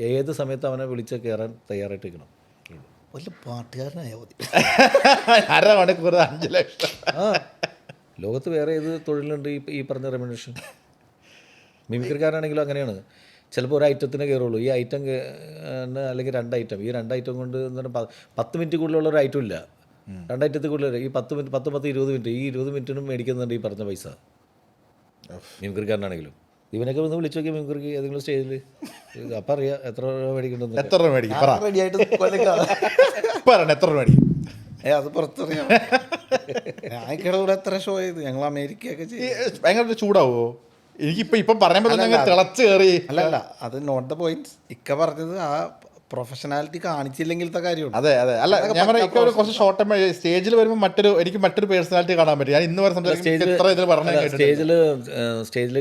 ഏത് സമയത്ത് അവനെ വിളിച്ച് കയറാൻ തയ്യാറായിട്ട് നിൽക്കണം. വല്ല പാട്ടുകാരനായാൽ മതി. അരമണിക്കൂർ 5 ലക്ഷം. ലോകത്ത് വേറെ ഏത് തൊഴിലുണ്ട് ഈ പറഞ്ഞ റെമ്യൂണറേഷൻ? മിമിക്രിക്കാരാണെങ്കിലും അങ്ങനെയാണ്. ചിലപ്പോൾ ഒരു ഐറ്റത്തിന് കയറുള്ളൂ. ഈ ഐറ്റം അല്ലെങ്കിൽ 2 ഐറ്റം, ഈ 2 ഐറ്റം കൊണ്ട് എന്ന് പറഞ്ഞാൽ 10 മിനിറ്റ് കൂടുതലുള്ള ഒരു ഐറ്റം ഇല്ല. 2 ഐറ്റത്തിൽ കൂടുതൽ ഈ 10 മിനിറ്റ് 20 മിനിറ്റ്, ഈ 20 മിനിറ്റിനും മേടിക്കുന്നുണ്ട് ഈ പറഞ്ഞ പൈസ മിമിക്രിക്കാരനാണെങ്കിലും. ഇവനൊക്കെ ഒന്ന് വിളിച്ചു നോക്കിയാൽ മിമിക്രിക്ക് ഏതെങ്കിലും സ്റ്റേജിൽ അപ്പം അറിയാം എത്ര രൂപ മേടിക്കണ്ടെന്ന്. എത്ര രൂപ മേടിക്കും? റെഡിയായിട്ട് എത്ര രൂപ മേടിക്കും? അത് പുറത്തറിയാം. ഞാനിക്കടെ കൂടെ എത്ര ഷോ ചെയ്തു, ഞങ്ങൾ അമേരിക്കയൊക്കെ ചെയ്തു. ഭയങ്കര ചൂടാവോ? ഇപ്പം പറയുമ്പോൾ തന്നെ അങ്ങ് തിളച്ച് കയറി. അല്ലല്ല, അത് നോട്ട് ദ പോയിന്റ്. ഇക്ക പറഞ്ഞത് ആ പ്രൊഫഷണാലിറ്റി കാണിച്ചില്ലെങ്കിലത്തെ കാര്യമാണ്. അതെ. അല്ല, ഞാൻ പറയാം ഒരു കുറച്ച് ഷോർട്ട് ടൈം സ്റ്റേജിൽ വരുമ്പോൾ എനിക്ക് മറ്റൊരു പേഴ്സണാലിറ്റി കാണാൻ പറ്റും. ഞാൻ ഇന്ന് വരെ സ്റ്റേജിൽ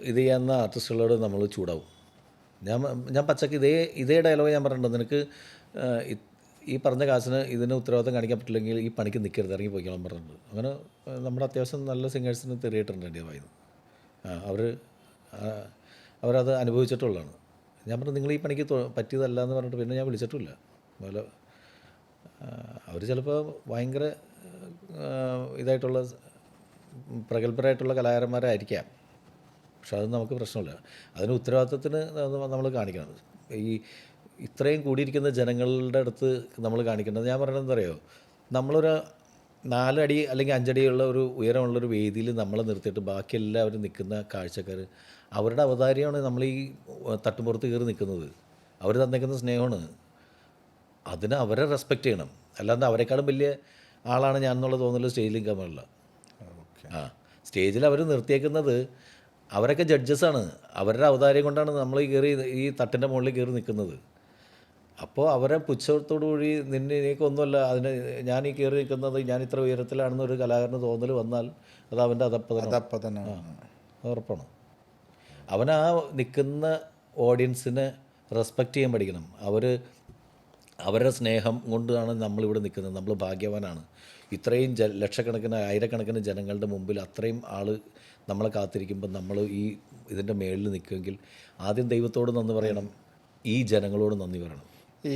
ഇത് ചെയ്യാവുന്ന ആർട്ടിസ്റ്റുകളോട് നമ്മൾ ചൂടാവും. ഞാൻ പച്ചക്ക് ഇതേ ഡയലോഗ് ഞാൻ പറഞ്ഞിട്ടുണ്ട്. നിനക്ക് ഈ പറഞ്ഞ കാശിന് ഇതിന് ഉത്തരവാദിത്തം കാണിക്കാൻ പറ്റില്ലെങ്കിൽ ഈ പണിക്ക് നിൽക്കരുത്, ഇറങ്ങി പോയിക്കണം പറഞ്ഞിട്ടുണ്ട്. അങ്ങനെ നമ്മുടെ അത്യാവശ്യം നല്ല സിംഗേഴ്സിന് തെറിയിട്ടുണ്ട് വായിന്ന്. അവരത് അനുഭവിച്ചിട്ടുള്ളതാണ്. ഞാൻ പറഞ്ഞു നിങ്ങൾ ഈ പണിക്ക് പറ്റിയതല്ല എന്ന് പറഞ്ഞിട്ട് പിന്നെ ഞാൻ വിളിച്ചിട്ടില്ല. അതുപോലെ അവർ ചിലപ്പോൾ ഭയങ്കര ഇതായിട്ടുള്ള പ്രഗത്ഭരായിട്ടുള്ള കലാകാരന്മാരായിരിക്കാം. പക്ഷെ അത് നമുക്ക് പ്രശ്നമില്ല. അതിന് ഉത്തരവാദിത്തത്തിന് നമ്മൾ കാണിക്കണം. ഇത്രയും കൂടിയിരിക്കുന്ന ജനങ്ങളുടെ അടുത്ത് നമ്മൾ കാണിക്കേണ്ടത്, ഞാൻ പറയുന്നത് എന്താ പറയുക, നമ്മളൊരു 4 അടി അല്ലെങ്കിൽ 5 അടിയുള്ള ഒരു ഉയരമുള്ളൊരു വേദിയിൽ നമ്മളെ നിർത്തിയിട്ട് ബാക്കി എല്ലാവരും നിൽക്കുന്ന കാഴ്ചക്കാർ അവരുടെ അവതാരിയാണ് നമ്മൾ ഈ തട്ടുമ്പുറത്ത് കയറി നിൽക്കുന്നത്. അവർ തന്നേക്കുന്ന സ്നേഹമാണ്. അതിന് അവരെ റെസ്പെക്റ്റ് ചെയ്യണം. അല്ലാണ്ട് അവരെക്കാളും വലിയ ആളാണ് ഞാൻ എന്നുള്ള തോന്നൽ സ്റ്റേജിൽ നിൽക്കാൻ പാടില്ല. സ്റ്റേജിൽ അവർ നിർത്തിയേക്കുന്നത് അവരൊക്കെ ജഡ്ജസാണ്. അവരുടെ അവതാരം കൊണ്ടാണ് നമ്മൾ ഈ തട്ടിൻ്റെ മുകളിൽ കയറി നിൽക്കുന്നത്. അപ്പോൾ അവരെ പുച്ഛത്തോടുകൂടി നിനക്കൊന്നുമല്ല, അതിന് ഞാൻ ഈ കയറി നിൽക്കുന്നത് ഞാൻ ഇത്ര ഉയരത്തിലാണെന്നൊരു കലാകാരന് തോന്നൽ വന്നാൽ അത് അവൻ്റെ അതപ്പതന ഉറപ്പാണ്. അവൻ ആ നിൽക്കുന്ന ഓഡിയൻസിനെ റെസ്പെക്റ്റ് ചെയ്യാൻ പഠിക്കണം. അവരുടെ സ്നേഹം കൊണ്ടാണ് നമ്മളിവിടെ നിൽക്കുന്നത്. നമ്മൾ ഭാഗ്യവാനാണ്. ഇത്രയും ലക്ഷക്കണക്കിന് ആയിരക്കണക്കിന് ജനങ്ങളുടെ മുമ്പിൽ അത്രയും ആൾ നമ്മളെ കാത്തിരിക്കുമ്പോൾ നമ്മൾ ഇതിൻ്റെ മേളിൽ നിൽക്കുമെങ്കിൽ ആദ്യം ദൈവത്തോട് നന്ദി പറയണം, ഈ ജനങ്ങളോട് നന്ദി പറയണം. ഈ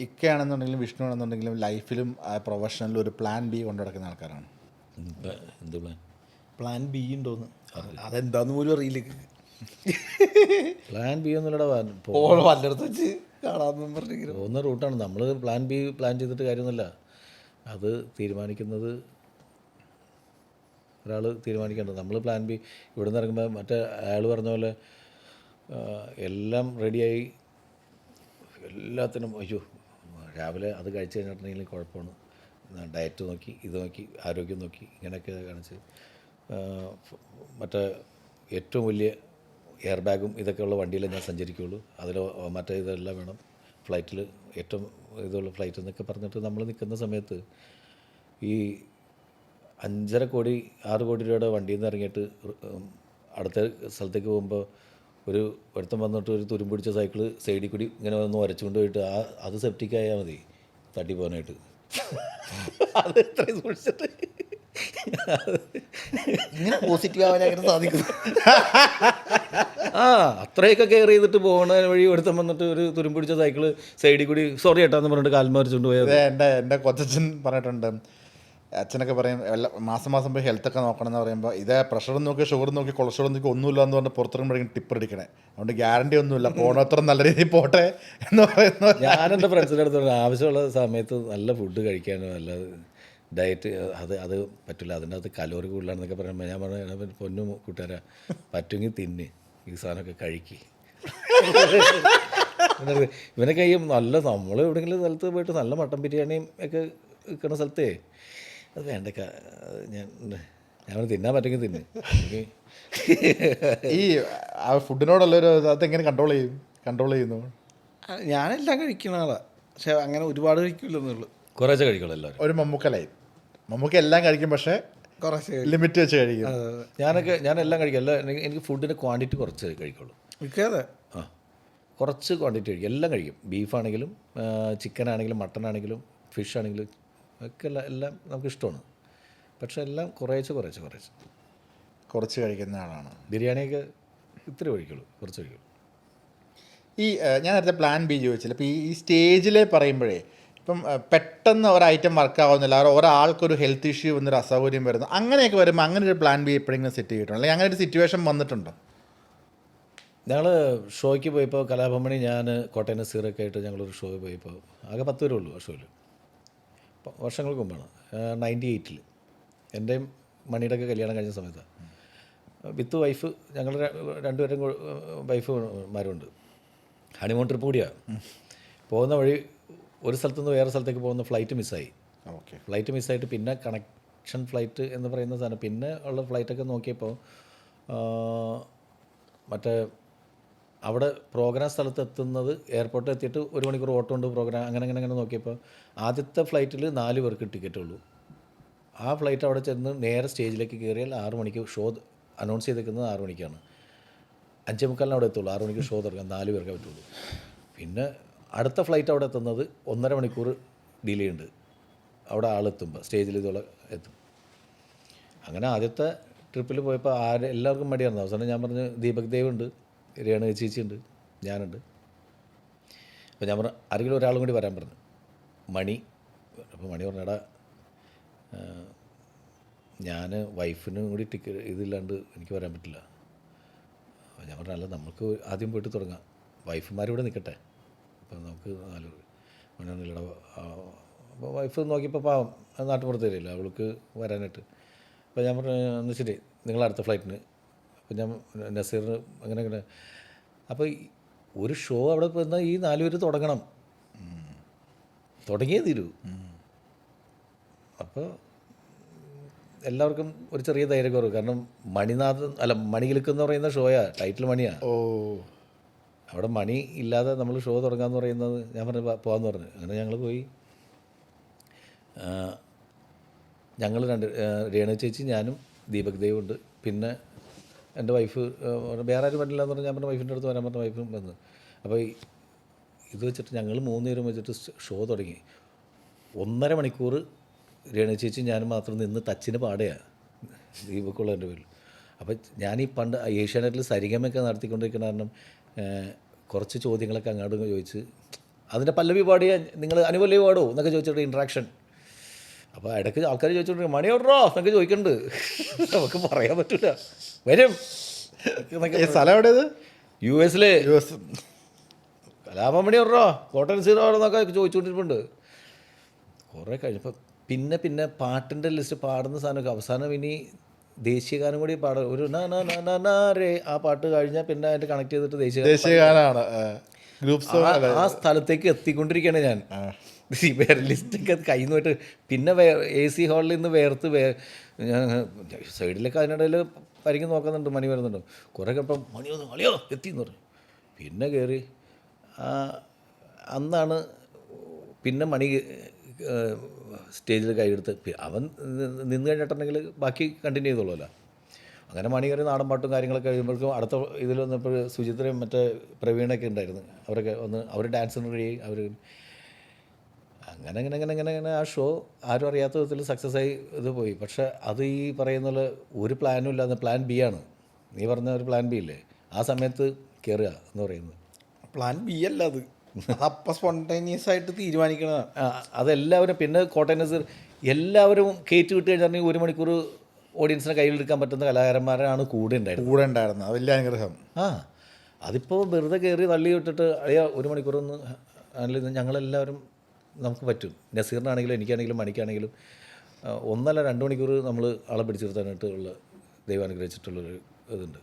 ഇക്കയാണെന്നുണ്ടെങ്കിലും വിഷ്ണു ആണെന്നുണ്ടെങ്കിലും ലൈഫിലും പ്രൊഫഷണലിലും ഒരു പ്ലാൻ ബി കൊണ്ടു നടക്കുന്ന ആൾക്കാരാണ്. എന്ത് പ്ലാൻ ബി ഉണ്ടോന്ന് അതെന്താന്ന് പോലും അറിയില്ല. പ്ലാൻ ബി ഒന്നുമില്ലടാ, പലയിടത്ത് വെച്ച് കാണാമെന്നും പറഞ്ഞെങ്കിലും പോകുന്ന റൂട്ടാണ്. നമ്മൾ പ്ലാൻ ബി പ്ലാൻ ചെയ്തിട്ട് കാര്യമൊന്നുമില്ല. അത് തീരുമാനിക്കുന്നത് ഒരാൾ തീരുമാനിക്കേണ്ടത്. നമ്മൾ പ്ലാൻ ബി ഇവിടെ നിന്ന് ഇറങ്ങുമ്പോൾ മറ്റേ അയാൾ പറഞ്ഞ പോലെ എല്ലാം റെഡിയായി എല്ലാത്തിനും അയ്യോ രാവിലെ അത് കഴിച്ച് കഴിഞ്ഞിട്ടുണ്ടെങ്കിൽ കുഴപ്പമാണ്, ഡയറ്റ് നോക്കി ഇത് നോക്കി ആരോഗ്യം നോക്കി ഇങ്ങനെയൊക്കെ കാണിച്ച് മറ്റേ ഏറ്റവും വലിയ എയർ ബാഗും ഇതൊക്കെയുള്ള വണ്ടിയിലേ ഞാൻ സഞ്ചരിക്കുകയുള്ളൂ, അതിൽ മറ്റേ ഇതെല്ലാം വേണം, ഫ്ലൈറ്റിൽ ഏറ്റവും ഇതുള്ള ഫ്ലൈറ്റ് എന്നൊക്കെ പറഞ്ഞിട്ട് നമ്മൾ നിൽക്കുന്ന സമയത്ത് ഈ 5.5 കോടി 6 കോടി രൂപയുടെ വണ്ടിയിൽ നിന്ന് ഇറങ്ങിയിട്ട് അടുത്ത സ്ഥലത്തേക്ക് പോകുമ്പോൾ ഒരുത്തം വന്നിട്ട് ഒരു തുരുമ്പ് പിടിച്ച സൈക്കിള് സൈഡിൽ കൂടി ഇങ്ങനെ ഒന്ന് വരച്ചുകൊണ്ട് പോയിട്ട് അത് സെപ്റ്റിക് ആയാൽ മതി തട്ടി പോകാനായിട്ട്. അത് എത്രയും സൂക്ഷിച്ചിട്ട് ഇങ്ങനെ പോസിറ്റീവ് ആവാൻ അങ്ങനെ സാധിക്കുന്നു. അത്രയൊക്കെ കെയർ ചെയ്തിട്ട് പോകുന്ന വഴി ഒരുത്തം വന്നിട്ട് ഒരു തുരുമ്പ് പിടിച്ച സൈക്കിള് സൈഡിൽ കൂടി സോറി ഏട്ടാന്ന് പറഞ്ഞിട്ട് കാൽമ വരച്ചുകൊണ്ട് പോയത്. എൻ്റെ കൊച്ചച്ഛൻ പറഞ്ഞിട്ടുണ്ട്, അച്ഛനൊക്കെ പറയും മാസം പോയി ഹെൽത്തൊക്കെ നോക്കണം എന്ന് പറയുമ്പോൾ ഇതേ പ്രഷറും നോക്കി ഷുഗറും നോക്കി കൊളസ്ട്രോളും നോക്കി ഒന്നുമില്ല എന്ന് പറഞ്ഞ് പുറത്തിറങ്ങുമ്പോഴേക്കും ടിപ്പർ അടിക്കണേ, അതുകൊണ്ട് ഗ്യാരണ്ടി ഒന്നുമില്ല, പോണത്ര നല്ല രീതിയിൽ പോട്ടെ എന്ന് പറയുന്നു. ഞാൻ എൻ്റെ ഫ്രണ്ട്സിൻ്റെ അടുത്ത് ആവശ്യമുള്ള സമയത്ത് നല്ല ഫുഡ് കഴിക്കാനോ അല്ല ഡയറ്റ് അത് പറ്റില്ല, അതിൻ്റെ അകത്ത് കലോറി കൂടുതലാണെന്നൊക്കെ പറയുമ്പോൾ ഞാൻ പറഞ്ഞു പൊന്നും കൂട്ടുകാരാ പറ്റുമെങ്കിൽ തിന്ന് ഈ സാധനമൊക്കെ കഴിക്കി. ഇവനൊക്കെ ഈ നല്ല നമ്മൾ എവിടെയെങ്കിലും സ്ഥലത്ത് പോയിട്ട് നല്ല മട്ടൻ ബിരിയാണിയും ഒക്കെ വിൽക്കുന്ന സ്ഥലത്തേ അത് വേണ്ടക്ക ഞാൻ തിന്നാൻ പറ്റുമെങ്കിൽ തിന്ന്. ഈ ഫുഡിനോടുള്ളൊരു അതെങ്ങനെ കൺട്രോൾ ചെയ്യുന്നു? ഞാനെല്ലാം കഴിക്കുന്ന ആളാണ്, പക്ഷെ അങ്ങനെ ഒരുപാട് കഴിക്കില്ലെന്നുള്ളൂ, കുറേശ്ശെ കഴിക്കുള്ളൂ എല്ലാവരും. ഒരു മമ്മൂക്ക എല്ലാം കഴിക്കും, പക്ഷേ കുറച്ച് ലിമിറ്റ് വെച്ച് കഴിക്കും. ഞാൻ എല്ലാം കഴിക്കും. എനിക്ക് ഫുഡിൻ്റെ ക്വാണ്ടിറ്റി കുറച്ച് കഴിക്കുള്ളൂ. അതെ, കുറച്ച് ക്വാണ്ടിറ്റി കഴിക്കും, എല്ലാം കഴിക്കും. ബീഫാണെങ്കിലും ചിക്കൻ ആണെങ്കിലും മട്ടൺ ആണെങ്കിലും ഫിഷ് ആണെങ്കിലും ഒക്കെ എല്ലാം നമുക്ക് ഇഷ്ടമാണ്. പക്ഷെ എല്ലാം കുറച്ച് കഴിക്കുന്ന ആളാണ്. ബിരിയാണിയൊക്കെ ഇത്തിരി കഴിക്കുള്ളൂ, കുറച്ച് കഴിക്കുള്ളൂ. ഞാൻ നേരത്തെ പ്ലാൻ ബി ചോദിച്ചില്ല. ഇപ്പോൾ ഈ സ്റ്റേജിൽ പറയുമ്പോഴേ ഇപ്പം പെട്ടെന്ന് ഒരു ഐറ്റം വർക്കാവുന്നില്ല, ഒരാൾക്കൊരു ഹെൽത്ത് ഇഷ്യൂ വന്നൊരു അസൗകര്യം വരുന്നു, അങ്ങനെയൊക്കെ വരുമ്പോൾ അങ്ങനെ ഒരു പ്ലാൻ ബി എപ്പോഴെങ്കിലും സെറ്റ് ചെയ്തിട്ടുണ്ടോ, അല്ലെങ്കിൽ അങ്ങനെ ഒരു സിറ്റുവേഷൻ വന്നിട്ടുണ്ടോ? ഞങ്ങൾ ഷോയ്ക്ക് പോയപ്പോൾ കലാഭമണി ഞാൻ കോട്ടയം നസീറൊക്കെ ആയിട്ട് ഞങ്ങളൊരു ഷോ പോയപ്പോൾ ആകെ 10 പേരേ ഉള്ളൂ ആ ഷോയിൽ. വർഷങ്ങൾക്ക് മുമ്പാണ്, 98 എൻ്റെയും മണിയുടെയൊക്കെ കല്യാണം കഴിഞ്ഞ സമയത്താണ്. വിത്ത് വൈഫ്, ഞങ്ങൾ രണ്ടുപേരും വൈഫുമാരുണ്ട്. ഹണിമൂൺ ട്രിപ്പ് കൂടിയാണ്. പോകുന്ന വഴി ഒരു സ്ഥലത്തു നിന്ന് വേറെ സ്ഥലത്തേക്ക് പോകുന്ന ഫ്ലൈറ്റ് മിസ്സായി. ഫ്ലൈറ്റ് മിസ്സായിട്ട് പിന്നെ ആക്ഷൻ ഫ്ലൈറ്റ് എന്ന് പറയുന്ന സാധനം. പിന്നെ ഉള്ള ഫ്ലൈറ്റൊക്കെ നോക്കിയപ്പോൾ മറ്റേ അവിടെ പ്രോഗ്രാം സ്ഥലത്ത് എത്തുന്നത് എയർപോർട്ടിൽ എത്തിയിട്ട് 1 മണിക്കൂർ ഓട്ടോ ഉണ്ട് പ്രോഗ്രാം, അങ്ങനെ നോക്കിയപ്പോൾ ആദ്യത്തെ ഫ്ലൈറ്റിൽ 4 പേർക്ക് ടിക്കറ്റ് ഉള്ളൂ. ആ ഫ്ലൈറ്റ് അവിടെ ചെന്ന് നേരെ സ്റ്റേജിലേക്ക് കയറിയാൽ 6 മണിക്ക് ഷോ അനൗൺസ് ചെയ്തേക്കുന്നത് 6 മണിക്കാണ്. 5:45 അവിടെ എത്തുള്ളൂ. 6 മണിക്ക് ഷോ തുടങ്ങാൻ 4 പേർക്കേ പറ്റുള്ളൂ. പിന്നെ അടുത്ത ഫ്ലൈറ്റ് അവിടെ എത്തുന്നത് 1.5 മണിക്കൂർ ഡിലേ ഉണ്ട്. അവിടെ ആളെത്തുമ്പോൾ സ്റ്റേജിൽ ഇതോടെ എത്തും. അങ്ങനെ ആദ്യത്തെ ട്രിപ്പിൽ പോയപ്പോൾ എല്ലാവർക്കും മടിയായിരുന്നു. അവസാനം ഞാൻ പറഞ്ഞു ദീപക് ദേവ് ഉണ്ട്, രേണു ചേച്ചി ഉണ്ട്, ഞാനുണ്ട്. അപ്പോൾ ഞാൻ പറഞ്ഞു ആരെങ്കിലും ഒരാളും കൂടി വരാൻ പറഞ്ഞു. മണി. അപ്പോൾ മണി പറഞ്ഞടാ ഞാൻ വൈഫിനും കൂടി ടിക്കറ്റ് ഇതില്ലാണ്ട് എനിക്ക് വരാൻ പറ്റില്ല. അപ്പോൾ ഞാൻ പറഞ്ഞു അല്ല നമുക്ക് ആദ്യം പോയിട്ട് തുടങ്ങാം, വൈഫുമാരിവിടെ നിൽക്കട്ടെ, അപ്പോൾ നമുക്ക് 4 മണിയൊന്നുമില്ലട. അപ്പോൾ വൈഫ് നോക്കിയപ്പോൾ പാവം നാട്ടുപുറത്ത് തരില്ല അവൾക്ക് വരാനായിട്ട്. അപ്പോൾ ഞാൻ പറഞ്ഞു എന്ന് ശരി നിങ്ങൾ അടുത്ത ഫ്ലൈറ്റിന്. അപ്പോൾ ഞാൻ നസീറിന് അങ്ങനെ. അപ്പോൾ ഒരു ഷോ അവിടെ പോയിരുന്നാൽ ഈ 4 പേര് തുടങ്ങണം, തുടങ്ങിയേ തീരൂ. അപ്പോൾ എല്ലാവർക്കും ഒരു ചെറിയ ധൈര്യം കുറവ്. കാരണം മണികിലുക്ക് എന്ന് പറയുന്ന ഷോയാ, ടൈറ്റിൽ മണിയാണ്. അവിടെ മണി ഇല്ലാതെ നമ്മൾ ഷോ തുടങ്ങാമെന്ന് പറയുന്നത് ഞാൻ പറഞ്ഞു പോകാമെന്ന് പറഞ്ഞു. അങ്ങനെ ഞങ്ങൾ പോയി. ഞങ്ങൾ രേണു ചേച്ചി, ഞാനും, ദീപക് ദേവ് ഉണ്ട്, പിന്നെ എൻ്റെ വൈഫ്. വേറെ ആരും പറ്റില്ല എന്ന് പറഞ്ഞാൽ ഞാൻ പറഞ്ഞ വൈഫിൻ്റെ അടുത്ത് വരാൻ പറഞ്ഞ വൈഫും വന്നു. അപ്പോൾ ഇത് വെച്ചിട്ട് ഞങ്ങൾ 3 പേരും വെച്ചിട്ട് ഷോ തുടങ്ങി. 1.5 മണിക്കൂർ രേണു ചേച്ചി ഞാനും മാത്രം നിന്ന് ടച്ചിന് പാടുകയാണ് ദീപക്കുള്ളതിൻ്റെ പേരിൽ. അപ്പോൾ ഞാൻ ഈ പണ്ട് ഏഷ്യാനെറ്റിൽ സരിഗമൊക്കെ നടത്തിക്കൊണ്ടിരിക്കുന്ന കാരണം കുറച്ച് ചോദ്യങ്ങളൊക്കെ അങ്ങോട്ടും ചോദിച്ച് അതിൻ്റെ പല്ലവി പാടിയ നിങ്ങൾ അനുപല്ലവി പാടോ എന്നൊക്കെ ചോദിച്ചിട്ട് ഇൻട്രാക്ഷൻ. അപ്പോൾ ഇടയ്ക്ക് ആൾക്കാർ ചോദിച്ചോണ്ട് മണി ഓർഡറോ എന്നൊക്കെ ചോദിക്കുന്നുണ്ട്. നമുക്ക് പറയാൻ പറ്റില്ല, വരും. സ്ഥലം എവിടെയത്? US കലാപമണി ഓർഡറോ കോട്ടൺ സീറോ എന്നൊക്കെ ചോദിച്ചുകൊണ്ടിരിപ്പുണ്ട്. കുറേ കഴിഞ്ഞപ്പോൾ പിന്നെ പാട്ടിൻ്റെ ലിസ്റ്റ് പാടുന്ന സാധനമൊക്കെ അവസാനം ഇനി ദേശീയഗാനം കൂടി പാടും. ഒരു റേ ആ പാട്ട് കഴിഞ്ഞാൽ പിന്നെ അതിൻ്റെ കണക്ട് ചെയ്തിട്ട് ദേശീയഗാനമാണ് ഗ്രൂപ്പ്. ആ സ്ഥലത്തേക്ക് എത്തിക്കൊണ്ടിരിക്കുകയാണ് ഞാൻ. ലിസ്റ്റൊക്കെ കയ്യിൽ നിന്ന് പോയിട്ട് പിന്നെ AC ഹാളിൽ നിന്ന് വേർത്ത് ഞാൻ സൈഡിലൊക്കെ അതിനിടയിൽ പരിങ്ങി നോക്കുന്നുണ്ട്, മണി വരുന്നുണ്ട്. കുറേ കഴിഞ്ഞപ്പം മണിയോ എത്തി എന്ന് പറഞ്ഞു. പിന്നെ കയറി അന്നാണ് പിന്നെ മണി സ്റ്റേജിൽ കൈയെടുത്ത് അവൻ നിന്ന് കഴിഞ്ഞിട്ടുണ്ടെങ്കിൽ ബാക്കി കണ്ടിന്യൂ ചെയ്തോളൂല്ലോ. അങ്ങനെ മണി കയറി നാടൻ പാട്ടും കാര്യങ്ങളൊക്കെ കഴിയുമ്പോഴേക്കും അടുത്ത ഇതിൽ വന്നപ്പോൾ സുചിത്രയും മറ്റേ പ്രവീണൊക്കെ ഉണ്ടായിരുന്നു. അവരൊക്കെ അവർ ഡാൻസിന് റെഡി. അവർ അങ്ങനെ ആ ഷോ ആരും അറിയാത്ത വിധത്തിൽ സക്സസ് ആയി ഇത് പോയി. പക്ഷേ അത് ഈ പറയുന്ന പോലെ ഒരു പ്ലാനും ഇല്ലാതെ പ്ലാൻ ബി ആണ്. നീ പറഞ്ഞ ഒരു പ്ലാൻ ബി ഇല്ലേ, ആ സമയത്ത് കയറുക എന്ന് പറയുന്നത്. പ്ലാൻ ബി അല്ല അത്, അപ്പം സ്പോണ്ടേനിയസ് ആയിട്ട് തീരുമാനിക്കണതാണ്. അതെല്ലാവരും പിന്നെ കോട്ടയം നസീർ എല്ലാവരും കയറ്റി വിട്ട് കഴിഞ്ഞാൽ 1 മണിക്കൂർ ഓഡിയൻസിനെ കയ്യിലെടുക്കാൻ പറ്റുന്ന കലാകാരന്മാരാണ് കൂടെ ഉണ്ടായിരുന്നത്. അത് വലിയ അനുഗ്രഹം. അതിപ്പോൾ വെറുതെ കയറി തള്ളി വിട്ടിട്ട് അയ്യാ 1 മണിക്കൂറൊന്ന് അല്ലെങ്കിൽ ഞങ്ങളെല്ലാവരും നമുക്ക് പറ്റും. നസീറിനാണെങ്കിലും എനിക്കാണെങ്കിലും മണിക്കാണെങ്കിലും 1 അല്ല 2 മണിക്കൂർ നമ്മൾ ആളെ പിടിച്ചു നിർത്താനായിട്ട് ഉള്ള ദൈവം അനുഗ്രഹിച്ചിട്ടുള്ളൊരു ഇതുണ്ട്.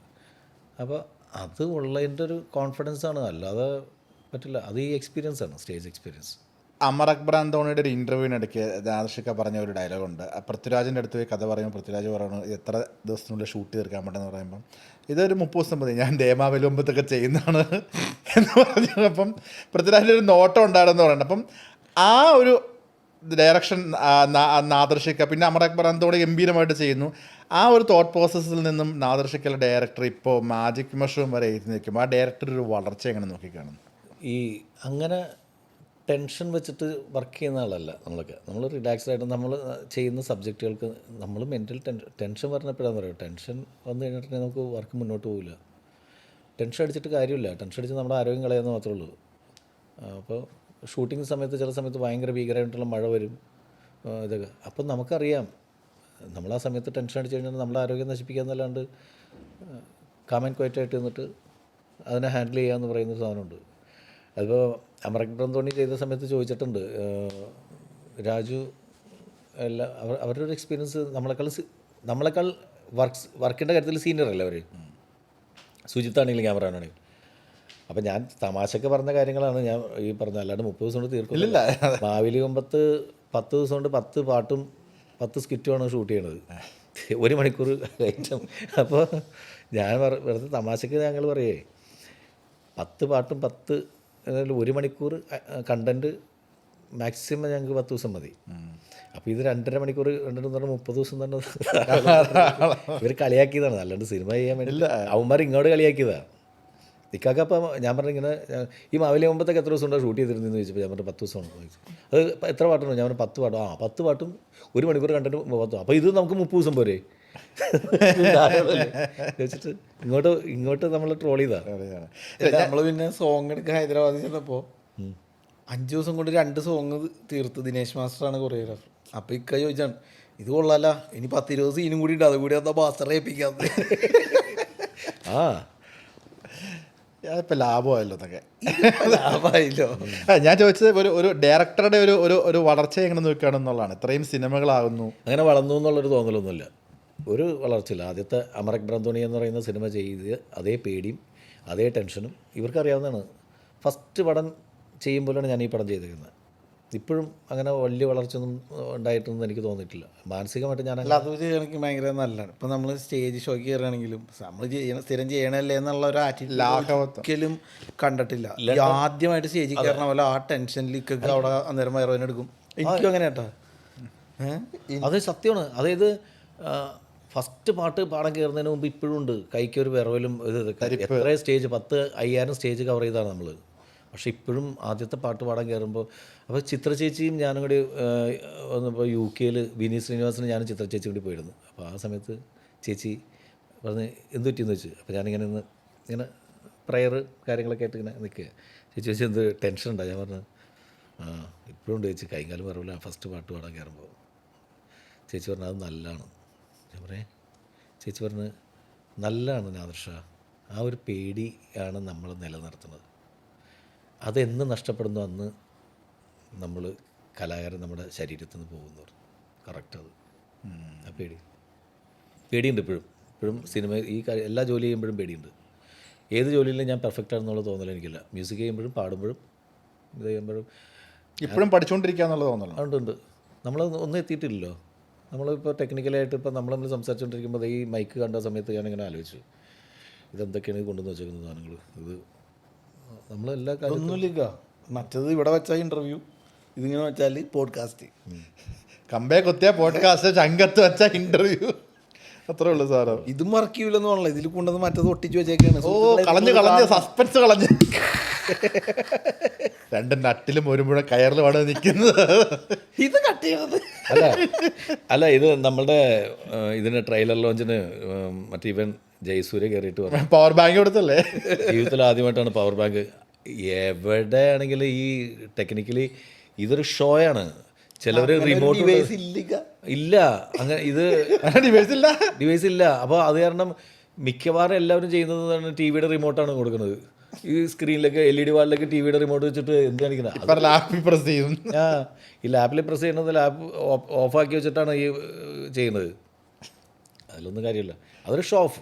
അപ്പോൾ അത് ഉള്ളതിൻ്റെ ഒരു കോൺഫിഡൻസാണ്, അല്ലാതെ പറ്റില്ല. അത് ഈ എക്സ്പീരിയൻസാണ്, സ്റ്റേജ് എക്സ്പീരിയൻസ്. അമർ അക്ബർ ആന്തോണിയുടെ ഒരു ഇൻ്റർവ്യൂവിനിടയ്ക്ക് ആദർശിക്ക പറഞ്ഞ ഒരു ഡയലോഗുണ്ട്. പൃഥ്വിരാജിൻ്റെ അടുത്ത് പോയി കഥ പറയുമ്പോൾ പൃഥ്വിരാജ് പറയുന്നത് എത്ര ദിവസത്തിനുള്ളിൽ ഷൂട്ട് തീർക്കാൻ പറ്റുമെന്ന് പറയുമ്പം ഇതൊരു 30 ദിവസം മതി, ഞാൻ ദേമാവലുമ്പത്തൊക്കെ ചെയ്യുന്നതാണ് എന്ന് പറഞ്ഞു. അപ്പം പൃഥ്വിരാജിൻ്റെ ഒരു നോട്ടം ഉണ്ടായിരുന്നു പറയുന്നത്. അപ്പം ആ ഒരു ഡയറക്ഷൻ നാദർഷിക്ക പിന്നെ അമർ അക്ബർ ആന്തോണി ഗംഭീരമായിട്ട് ചെയ്യുന്നു. ആ ഒരു തോട്ട് പ്രോസസ്സിൽ നിന്നും നാദർഷിക്കയുടെ ഡയറക്ടർ ഇപ്പോൾ മാജിക് മഷ്റൂം വരെ എഴുതി നിൽക്കും. ആ ഡയറക്ടർ ഒരു വളർച്ച എങ്ങനെ നോക്കിക്കാണുന്നു? ഈ അങ്ങനെ ടെൻഷൻ വെച്ചിട്ട് വർക്ക് ചെയ്യുന്ന ആളല്ല നമ്മളൊക്കെ. നമ്മൾ റിലാക്സ്ഡ് ആയിട്ട് നമ്മൾ ചെയ്യുന്ന സബ്ജക്റ്റുകൾക്ക് നമ്മൾ മെൻ്റൽ ടെൻഷൻ പറഞ്ഞപ്പോഴാന്ന് പറയുക. ടെൻഷൻ വന്നു കഴിഞ്ഞിട്ടുണ്ടെങ്കിൽ നമുക്ക് വർക്ക് മുന്നോട്ട് പോകില്ല. ടെൻഷൻ അടിച്ചിട്ട് കാര്യമില്ല. ടെൻഷൻ അടിച്ച് നമ്മുടെ ആരോഗ്യം കളയുന്ന മാത്രമേ ഉള്ളൂ. അപ്പോൾ ഷൂട്ടിംഗ് സമയത്ത് ചില സമയത്ത് ഭയങ്കര ഭീകരമായിട്ടുള്ള മഴ വരും ഇതൊക്കെ. അപ്പം നമുക്കറിയാം നമ്മൾ ആ സമയത്ത് ടെൻഷൻ അടിച്ച് കഴിഞ്ഞാൽ നമ്മുടെ ആരോഗ്യം നശിപ്പിക്കുക എന്നല്ലാണ്ട് കാം ആൻഡ് ക്വയറ്റായിട്ട് നിന്നിട്ട് അതിനെ ഹാൻഡിൽ ചെയ്യുക എന്ന് പറയുന്ന സാധനമുണ്ട്. അതിപ്പോൾ അമർ അക്ബർ ആന്തോണി ചെയ്ത സമയത്ത് ചോദിച്ചിട്ടുണ്ട്, രാജു എല്ലാ അവരുടെ ഒരു എക്സ്പീരിയൻസ് നമ്മളെക്കാൾ വർക്കിൻ്റെ കാര്യത്തിൽ സീനിയർ അല്ലേ അവർ, സുജിത്താണെങ്കിലും ക്യാമറമാനാണെങ്കിലും. അപ്പം ഞാൻ തമാശക്ക് പറഞ്ഞ കാര്യങ്ങളാണ് ഞാൻ ഈ പറഞ്ഞത്, അല്ലാണ്ട് 30 ദിവസം കൊണ്ട് തീർക്കില്ല. മാവേലി കൊമ്പത്ത് 10 ദിവസം കൊണ്ട് 10 പാട്ടും 10 സ്കിറ്റുമാണ് ഷൂട്ട് ചെയ്യണത്, 1 മണിക്കൂർ ഐറ്റം. അപ്പോൾ ഞാൻ വെറുതെ തമാശക്ക് ഞങ്ങൾ പറയേ 10 പാട്ടും 10 അതായത് 1 മണിക്കൂർ കണ്ടൻറ്റ് മാക്സിമം ഞങ്ങൾക്ക് 10 ദിവസം മതി. അപ്പോൾ ഇത് 2.5 മണിക്കൂർ കണ്ടിട്ട് പറഞ്ഞാൽ 30 ദിവസം തന്നെ ഇവർ കളിയാക്കിയതാണ്, അല്ലാണ്ട് സിനിമ ചെയ്യാൻ വേണ്ടി അവന്മാർ ഇങ്ങോട്ട് കളിയാക്കിയതാണ്. ഇക്കാക്ക അപ്പം ഞാൻ പറഞ്ഞു ഇങ്ങനെ ഈ മാവേലി മുമ്പത്തൊക്കെ എത്ര ദിവസം ഷൂട്ട് ചെയ്തിരുന്നെന്ന് ചോദിച്ചപ്പോൾ ഞാൻ പറഞ്ഞു 10 ദിവസമാണ് ചോദിച്ചു. അത് എത്ര പാട്ടുണ്ട്? ഞാൻ പറഞ്ഞു 10 പാട്ടും. 10 പാട്ടും 1 മണിക്കൂർ കണ്ടിട്ട് 30. അപ്പോൾ ഇത് നമുക്ക് 30 ദിവസം പോരെ ചോദിച്ചിട്ട് ഇങ്ങോട്ട് നമ്മൾ ട്രോൾ ചെയ്താണ്. നമ്മൾ പിന്നെ സോങ് എടുക്കാൻ ഹൈദരാബാദിൽ ചെന്നപ്പോൾ 5 ദിവസം കൊണ്ട് 2 സോങ് തീർത്ത്. ദിനേശ് മാസ്റ്ററാണ് കൊറിയോഗ്രാഫർ. അപ്പോൾ ഇക്ക ചോദിച്ചാണ് ഇത് കൊള്ളാല, ഇനി 10-20 സീനും കൂടി ഉണ്ട്, അതുകൂടി എന്താ മാസ്റ്ററെ ഏൽപ്പിക്കാതെ. ഇപ്പം ലാഭമായല്ലോ എന്നൊക്കെ ലാഭമായില്ലോ. ഞാൻ ചോദിച്ചത് ഒരു ഡയറക്ടറുടെ ഒരു വളർച്ച എങ്ങനെ നോക്കുകയാണെന്നുള്ളതാണ്. ഇത്രയും സിനിമകളാകുന്നു, അങ്ങനെ വളർന്നു എന്നുള്ളൊരു തോന്നലൊന്നുമില്ല, ഒരു വളർച്ചയില്ല. ആദ്യത്തെ അമരക് ബ്രന്തോണി എന്ന് പറയുന്ന സിനിമ ചെയ്ത് അതേ പേടിയും അതേ ടെൻഷനും ഇവർക്കറിയാവുന്നതാണ്. ഫസ്റ്റ് പടം ചെയ്യുമ്പോഴാണ് ഞാൻ ഈ പടം ചെയ്തിരിക്കുന്നത്. ഇപ്പോഴും അങ്ങനെ വലിയ വളർച്ചയൊന്നും ഉണ്ടായിട്ടൊന്നും എനിക്ക് തോന്നിയിട്ടില്ല. മാനസികമായിട്ട് ഞാൻ അല്ല, അത് എനിക്ക് ഭയങ്കര നല്ലതാണ്. ഇപ്പം നമ്മൾ സ്റ്റേജ് ഷോയ്ക്ക് കയറുകയാണെങ്കിലും നമ്മൾ സ്ഥിരം ചെയ്യണല്ലേ എന്നുള്ള ഒരു ആറ്റിറ്റ്യൂഡ് ഒരിക്കലും കണ്ടിട്ടില്ല. ആദ്യമായിട്ട് സ്റ്റേജിൽ കയറണ പോലെ ആ ടെൻഷനിലേക്ക് അവിടെ അന്നേരം വയറുവേനെടുക്കും. എനിക്കും അങ്ങനെ കേട്ടോ. അത് സത്യമാണ്. അതായത് ഫസ്റ്റ് പാട്ട് പാടാൻ കയറുന്നതിന് മുമ്പ് ഇപ്പോഴും ഉണ്ട് കൈക്കൊരു വിറവലും എത്ര സ്റ്റേജ് 10,000 സ്റ്റേജ് കവർ ചെയ്താണ് നമ്മൾ. പക്ഷെ ഇപ്പോഴും ആദ്യത്തെ പാട്ട് പാടാൻ കയറുമ്പോൾ അപ്പോൾ ചിത്ര ചേച്ചിയും ഞാനും കൂടി വന്നപ്പോൾ UK വിനീത് ശ്രീനിവാസനും ഞാനും ചിത്ര ചേച്ചി കൂടി പോയിരുന്നു. അപ്പോൾ ആ സമയത്ത് ചേച്ചി പറഞ്ഞ് എന്ത് പറ്റിയെന്ന് വെച്ചു. അപ്പോൾ ഞാനിങ്ങനെ ഇങ്ങനെ പ്രയർ കാര്യങ്ങളൊക്കെ ആയിട്ട് ഇങ്ങനെ നിൽക്കുക. ചേച്ചി ചേച്ചി എന്ത് ടെൻഷൻ ഉണ്ടാകും? ഞാൻ പറഞ്ഞു ഇപ്പോഴും ഉണ്ട് ചേച്ചി, കൈകാലം പറവില്ല ഫസ്റ്റ് പാട്ട് പാടാൻ കയറുമ്പോൾ. ചേച്ചി പറഞ്ഞു അത് നല്ലതാണ്. ഞാൻ പറയാം ചേച്ചി പറഞ്ഞ് നല്ലതാണ് നാദർഷ, ആ ഒരു പേടിയാണ് നമ്മൾ നിലനിർത്തുന്നത്. അതെന്ന് നഷ്ടപ്പെടുന്നു അന്ന് നമ്മൾ കലാകാരൻ നമ്മുടെ ശരീരത്തിൽ നിന്ന് പോകുന്നു. കറക്റ്റ് അത്. ആ പേടിയുണ്ട് ഇപ്പോഴും സിനിമ ഈ എല്ലാ ജോലി ചെയ്യുമ്പോഴും പേടിയുണ്ട്. ഏത് ജോലിയിലും ഞാൻ പെർഫെക്റ്റ് ആണെന്നുള്ള തോന്നൽ എനിക്കില്ല. മ്യൂസിക് ചെയ്യുമ്പോഴും പാടുമ്പോഴും ഇത് ചെയ്യുമ്പോഴും ഇപ്പോഴും പഠിച്ചുകൊണ്ടിരിക്കുക എന്നുള്ള തോന്നല്ലോ. ഉണ്ട്. നമ്മൾ ഒന്നും എത്തിയിട്ടില്ലല്ലോ. നമ്മളിപ്പോൾ ടെക്നിക്കലായിട്ട് ഇപ്പോൾ നമ്മൾ സംസാരിച്ചുകൊണ്ടിരിക്കുമ്പോൾ ഈ മൈക്ക് കണ്ട സമയത്ത് ഞാനിങ്ങനെ ആലോചിച്ചു ഇതെന്തൊക്കെയാണ് കൊണ്ടുവന്ന് വെച്ചേക്കുന്ന സാധനങ്ങൾ. ഇത് നമ്മളെല്ലാ ഒന്നുമില്ല. മറ്റത് ഇവിടെ വെച്ചാൽ ഇൻ്റർവ്യൂ, ഇതിങ്ങനെ വെച്ചാൽ പോഡ്കാസ്റ്റ്. കമ്പേ കൊത്തിയ പോഡ്കാസ്റ്റ്, ചങ്കത്ത് വെച്ച ഇൻ്റർവ്യൂ, അത്രേ ഉള്ളൂ സാറോ. ഇതും വർക്ക് ചെയ്യില്ലെന്ന് പറഞ്ഞില്ല, ഇതിൽ കൊണ്ടുവന്ന് മറ്റത് ഒട്ടിച്ച് വെച്ചേക്കാണ്. കളഞ്ഞ് സസ്പെൻസ് കളഞ്ഞ് 2 നട്ടിലും ഒരു മുഴ കയറിലുമാണ് നിൽക്കുന്നത്. ഇത് കട്ട് ചെയ്യണത് അല്ല ഇത് നമ്മളുടെ ഇതിന് ട്രെയിലർ ലോഞ്ചിന് മറ്റേ ഇവൻ ജയസൂര്യ കയറിയിട്ട് പറഞ്ഞു പവർ ബാങ്ക് കൊടുത്തല്ലേ. ജീവിതത്തിൽ ആദ്യമായിട്ടാണ് പവർ ബാങ്ക്. എവിടെയാണെങ്കിൽ ഈ ടെക്നിക്കലി ഇതൊരു ഷോയാണ്. ചിലവർ റിമോട്ട് ഇല്ല, അങ്ങനെ ഇത് ഡിവൈസ് ഇല്ല. അപ്പോൾ അത് കാരണം മിക്കവാറും എല്ലാവരും ചെയ്യുന്നത് TV-യുടെ റിമോട്ടാണ് കൊടുക്കുന്നത്. ഈ സ്ക്രീനിലേക്ക് LED വാളിലേക്ക് TV-യുടെ റിമോട്ട് വെച്ചിട്ട് എന്ത് കാണിക്കുന്നത്? ലാപ്പിൽ പ്രസ് ചെയ്യും. ഈ ലാപ്പിൽ പ്രസ് ചെയ്യുന്നത് ലാപ്പ് ഓഫാക്കി വെച്ചിട്ടാണ് ഈ ചെയ്യുന്നത്. അതിലൊന്നും കാര്യമില്ല. അതൊരു ഷോ ഓഫ്,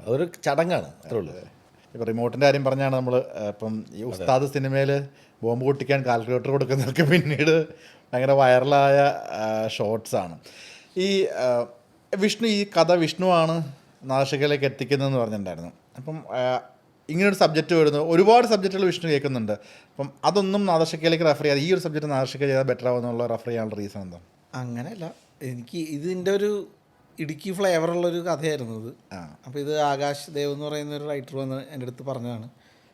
അതൊരു ചടങ്ങാണ്, അത്രേ ഉള്ളൂ. ഇപ്പം റിമോട്ടിൻ്റെ കാര്യം പറഞ്ഞാണ് നമ്മൾ ഇപ്പം ഈ ഉസ്താദ് സിനിമയിൽ ബോംബ് പൊട്ടിക്കാൻ കാൽക്കുലേറ്റർ കൊടുക്കുന്നതൊക്കെ പിന്നീട് ഭയങ്കര വൈറലായ ഷോർട്സാണ്. ഈ വിഷ്ണു, ഈ കഥ വിഷ്ണുവാണ് നാദർഷയിലേക്ക് എത്തിക്കുന്നതെന്ന് പറഞ്ഞിട്ടുണ്ടായിരുന്നു. അപ്പം ഇങ്ങനൊരു സബ്ജക്റ്റ് വരുന്നു, ഒരുപാട് സബ്ജക്റ്റുകൾ വിഷ്ണു കേൾക്കുന്നുണ്ട്. അപ്പം അതൊന്നും നാദർഷയിലേക്ക് റെഫർ ചെയ്യാതെ ഈ ഒരു സബ്ജക്റ്റ് നാദർഷയ്ക്ക് ചെയ്താൽ ബെറ്റർ ആവുമെന്നുള്ള റെഫർ ചെയ്യാനുള്ള റീസൺ എന്താ? അങ്ങനെയല്ല, എനിക്ക് ഇതിൻ്റെ ഒരു ഇടുക്കി ഫ്ലേവറുള്ളൊരു കഥയായിരുന്നു ഇത്. അപ്പോൾ ഇത് ആകാശ് ദേവ് എന്ന് പറയുന്ന ഒരു റൈറ്റർ വന്ന് എൻ്റെ അടുത്ത് പറഞ്ഞതാണ്.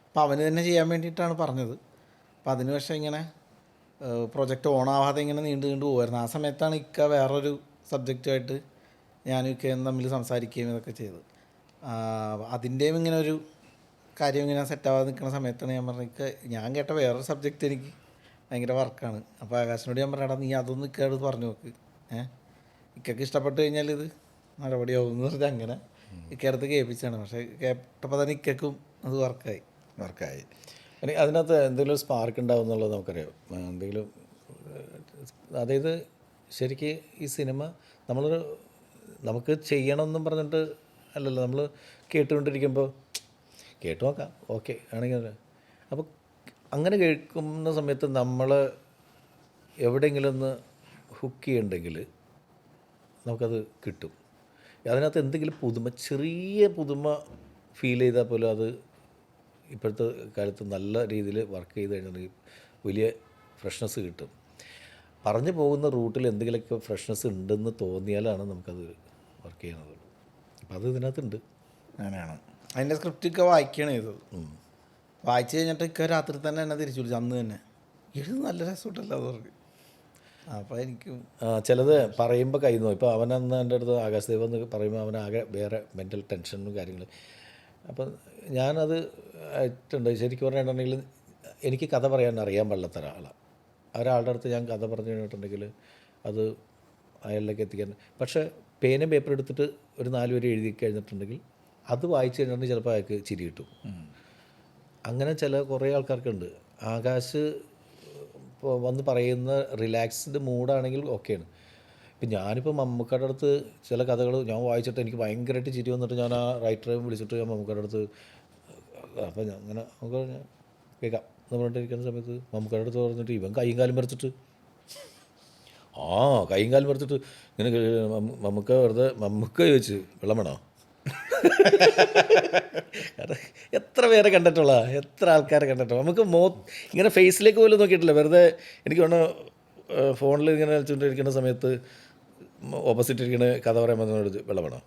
അപ്പോൾ അവന് തന്നെ ചെയ്യാൻ വേണ്ടിയിട്ടാണ് പറഞ്ഞത്. അപ്പോൾ അതിന് പക്ഷേ ഇങ്ങനെ പ്രൊജക്റ്റ് ഓണാവാതെ ഇങ്ങനെ നീണ്ടു പോകുമായിരുന്നു. ആ സമയത്താണ് ഇക്ക വേറൊരു സബ്ജക്റ്റുമായിട്ട് ഞാനും ഇക്കയും തമ്മിൽ സംസാരിക്കുകയും ഇതൊക്കെ ചെയ്തത്. അതിൻ്റെയും ഇങ്ങനെ ഒരു കാര്യം ഇങ്ങനെ സെറ്റാവാതെ നിൽക്കുന്ന സമയത്താണ് ഞാൻ പറഞ്ഞത് ഞാൻ കേട്ട വേറൊരു സബ്ജക്റ്റ് എനിക്ക് ഭയങ്കര വർക്കാണ്. അപ്പോൾ ആകാശിനോട് ഞാൻ പറഞ്ഞാടാ നീ അതൊന്നും ഇക്കയോട് പറഞ്ഞു നോക്ക്, ഇക്കയ്ക്ക് ഇഷ്ടപ്പെട്ട് കഴിഞ്ഞാൽ ഇത് നടപടിയാവും എന്ന് പറഞ്ഞാൽ അങ്ങനെ ഇക്കടുത്ത് കേൾപ്പിച്ചാണ്. പക്ഷേ കേട്ടപ്പോൾ തന്നെ ഇക്കും അത് വർക്കായി. അതിനകത്ത് എന്തെങ്കിലും സ്പാർക്ക് ഉണ്ടാവും എന്നുള്ളത് നമുക്കറിയാം. എന്തെങ്കിലും അതായത് ശരിക്ക് ഈ സിനിമ നമുക്ക് ചെയ്യണമെന്നും പറഞ്ഞിട്ട് അല്ലല്ലോ, നമ്മൾ കേട്ടുകൊണ്ടിരിക്കുമ്പോൾ കേട്ടു നോക്കാം ഓക്കെ ആണെങ്കിൽ. അപ്പോൾ അങ്ങനെ കേൾക്കുന്ന സമയത്ത് നമ്മൾ എവിടെയെങ്കിലും ഒന്ന് ഹുക്ക് ചെയ്യണ്ടെങ്കിൽ നമുക്കത് കിട്ടും. അതിനകത്ത് എന്തെങ്കിലും ചെറിയ പുതുമ ഫീൽ ചെയ്താൽ പോലും അത് ഇപ്പോഴത്തെ കാലത്ത് നല്ല രീതിയിൽ വർക്ക് ചെയ്ത് കഴിഞ്ഞിട്ടുണ്ടെങ്കിൽ വലിയ ഫ്രഷ്നെസ് കിട്ടും. പറഞ്ഞു പോകുന്ന റൂട്ടിൽ എന്തെങ്കിലുമൊക്കെ ഫ്രഷ്നെസ് ഉണ്ടെന്ന് തോന്നിയാലാണ് നമുക്കത് വർക്ക് ചെയ്യുന്നത്. അപ്പോൾ അത് ഇതിനകത്തുണ്ട്. അങ്ങനെയാണ്. അതിൻ്റെ സ്ക്രിപ്റ്റൊക്കെ വായിക്കുകയാണ് ചെയ്തത്. വായിച്ച് കഴിഞ്ഞിട്ട് ഇക്ക രാത്രി തന്നെ എന്നെ തിരിച്ചു വിളിച്ചു, അന്ന് തന്നെ എഴുതി നല്ല രസമുണ്ടല്ലോ അത് പറഞ്ഞു. അപ്പോൾ എനിക്കും ചിലത് പറയുമ്പോൾ കയ്യിൽ ഇപ്പോൾ അവനന്ന് എൻ്റെ അടുത്ത് ആകാശദേവ് എന്ന് പറയുമ്പോൾ അവനാകെ വേറെ മെൻ്റൽ ടെൻഷനും കാര്യങ്ങൾ. അപ്പം ഞാനത് ആയിട്ടുണ്ട്. ശരിക്കും പറഞ്ഞിട്ടുണ്ടെങ്കിൽ എനിക്ക് കഥ പറയാൻ അറിയാൻ പാടില്ലാത്ത ഒരാളുടെ അടുത്ത് ഞാൻ കഥ പറഞ്ഞു കഴിഞ്ഞിട്ടുണ്ടെങ്കിൽ അത് അയാളിലേക്ക് എത്തിക്കാൻ. പക്ഷേ പേനയും പേപ്പർ എടുത്തിട്ട് ഒരു 4 വരി എഴുതി കഴിഞ്ഞിട്ടുണ്ടെങ്കിൽ അത് വായിച്ചു കഴിഞ്ഞിട്ടുണ്ടെങ്കിൽ ചിലപ്പോൾ അയാൾക്ക് ചിരി കിട്ടും. അങ്ങനെ കുറേ ആൾക്കാർക്കുണ്ട്. ആകാശ് ഇപ്പോൾ വന്ന് പറയുന്ന റിലാക്സ്ഡ് മൂഡാണെങ്കിൽ ഓക്കെയാണ്. ഇപ്പം ഞാനിപ്പോൾ മമ്മൂക്കയുടെ അടുത്ത് ചില കഥകൾ ഞാൻ വായിച്ചിട്ട് എനിക്ക് ഭയങ്കരമായിട്ട് ചിരി വന്നിട്ട് ഞാൻ ആ റൈറ്ററെ വിളിച്ചിട്ട് ഞാൻ മമ്മൂക്കയുടെ അടുത്ത് അപ്പോൾ ഞാൻ അങ്ങനെ നമുക്ക് കേൾക്കാം എന്ന് പറഞ്ഞിട്ടിരിക്കുന്ന സമയത്ത് മമ്മൂക്കയുടെ അടുത്ത് പറഞ്ഞിട്ട് ഇവൻ കൈയും കാലും വരച്ചിട്ട് കൈയും കാലും വരച്ചിട്ട് ഇങ്ങനെ മമ്മൂക്ക ചോദിച്ച് വെള്ളം വേണോ? എത്ര പേരെ കണ്ടിട്ടുള്ള, എത്ര ആൾക്കാരെ കണ്ടിട്ടുള്ള. നമുക്ക് ഇങ്ങനെ ഫേസിലേക്ക് പോലും നോക്കിയിട്ടില്ല. വെറുതെ എനിക്ക് തോന്നുന്നു ഫോണിൽ ഇങ്ങനെ കളിച്ചുകൊണ്ടിരിക്കുന്ന സമയത്ത് ഓപ്പോസിറ്റ് ഇരിക്കുന്ന കഥ പറയാൻ വന്നോട് വെള്ളം വേണോ?